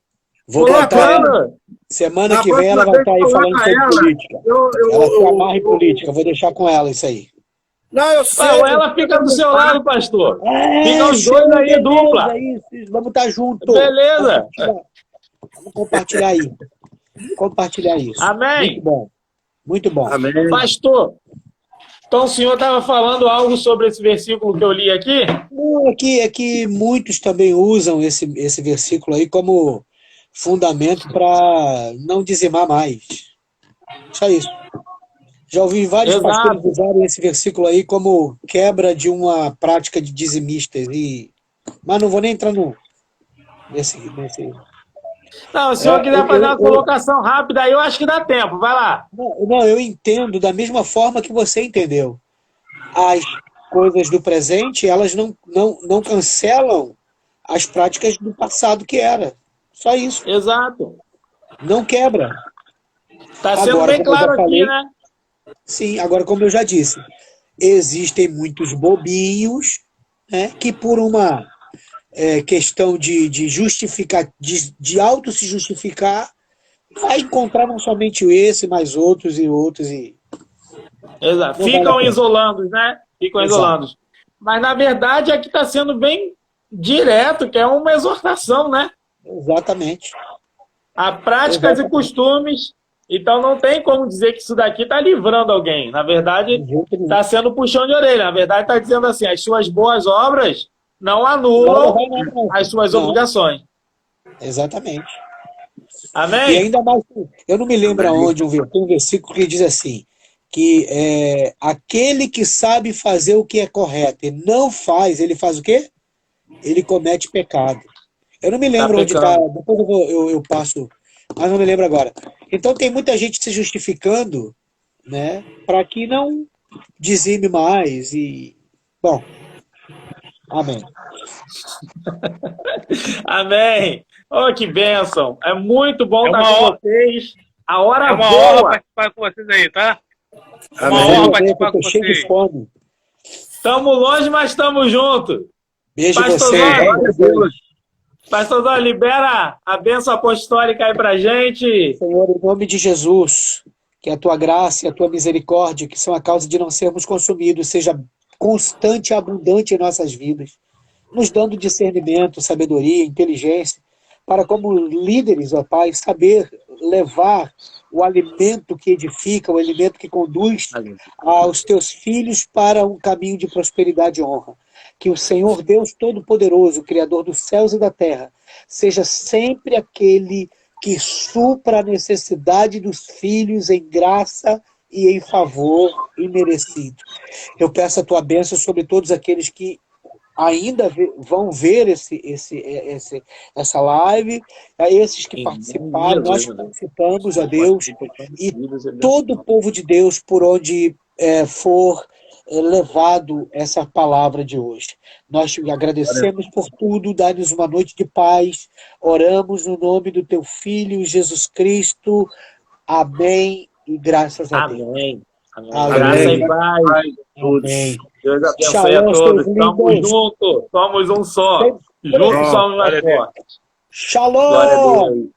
Vou botar ela. colocando. Semana Na que vem ela próxima vai estar aí vez, falando coloca sobre ela. política. Ela se amarra em política. Vou deixar com ela isso aí. Não, eu sei. Ou ela fica do seu lado, pastor. Fica os show, dois aí, beleza, dupla. isso. Vamos estar junto. Beleza. Vamos compartilhar aí. Vamos compartilhar isso. Amém. Muito bom. Muito bom. Amém. Pastor, então o senhor estava falando algo sobre esse versículo que eu li aqui? Não, é que muitos também usam esse versículo aí como fundamento para não dizimar mais. Só isso. Já ouvi vários Exato. pastores usarem esse versículo aí como quebra de uma prática de dizimistas. Mas não vou nem entrar nesse. Não, se o senhor quiser fazer uma eu- colocação rápida aí, eu acho que dá tempo. Vai lá. Não, eu entendo da mesma forma que você entendeu. As coisas do presente, elas não cancelam as práticas do passado que era. Só isso. Exato. Não quebra. Está sendo Agora, bem como eu já claro aqui, falei, né? Sim, agora, como eu já disse, existem muitos bobinhos, né, que por uma questão de justificar, de auto se justificar, vai encontrar não somente esse, mas outros e outros. Exato. Não vale a Ficam pena. isolando, né? Ficam Exato. isolando. Mas, na verdade, aqui está sendo bem direto, que é uma exortação, né? Exatamente. A práticas e costumes. Então, não tem como dizer que isso daqui está livrando alguém. Na verdade, De jeito nenhum. está sendo puxão de orelha. Na verdade, está dizendo assim, as suas boas obras não Não, anulam não. as suas Não. obrigações. Exatamente. E Amém? ainda mais, eu não me lembro aonde tem um versículo que diz assim, que aquele que sabe fazer o que é correto e não faz, ele faz o quê? Ele comete pecado. Eu não me lembro Tá onde está, depois eu passo, mas não me lembro agora. Então tem muita gente se justificando, né, para que não dizime mais e... Bom, amém. Amém. Oh, que bênção. É muito bom É estar uma com honra. vocês. A hora É uma honra boa. participar com vocês aí, tá? Uma Amém. honra Eu participar com tô cheio de vocês. fome. Estamos longe, mas estamos juntos. Beijo Pastor você. Zóio. Pastor Zóio, libera a bênção apostólica aí pra gente. Senhor, em nome de Jesus, que a tua graça e a tua misericórdia, que são a causa de não sermos consumidos, seja constante e abundante em nossas vidas, nos dando discernimento, sabedoria, inteligência, para como líderes, ó Pai, saber levar o alimento que edifica, o alimento que conduz aos teus filhos para um caminho de prosperidade e honra. Que o Senhor Deus Todo-Poderoso, Criador dos céus e da terra, seja sempre aquele que supra a necessidade dos filhos em graça e em favor imerecido. Eu peço a tua bênção sobre todos aqueles que ainda vão ver essa live, a esses que participaram, nós que participamos, ó Deus, e todo o povo de Deus por onde for levado essa palavra de hoje. Nós te agradecemos por tudo, dá-nos uma noite de paz, oramos no nome do teu Filho, Jesus Cristo, amém, e graças a Deus. Amém. Amém. Graça e paz. Amém. Deus abençoe Shalom, a todos. seus Estamos lindos. juntos. Somos um só. Juntos somos mais Glória a Deus. fortes. Shalom! Glória a Deus.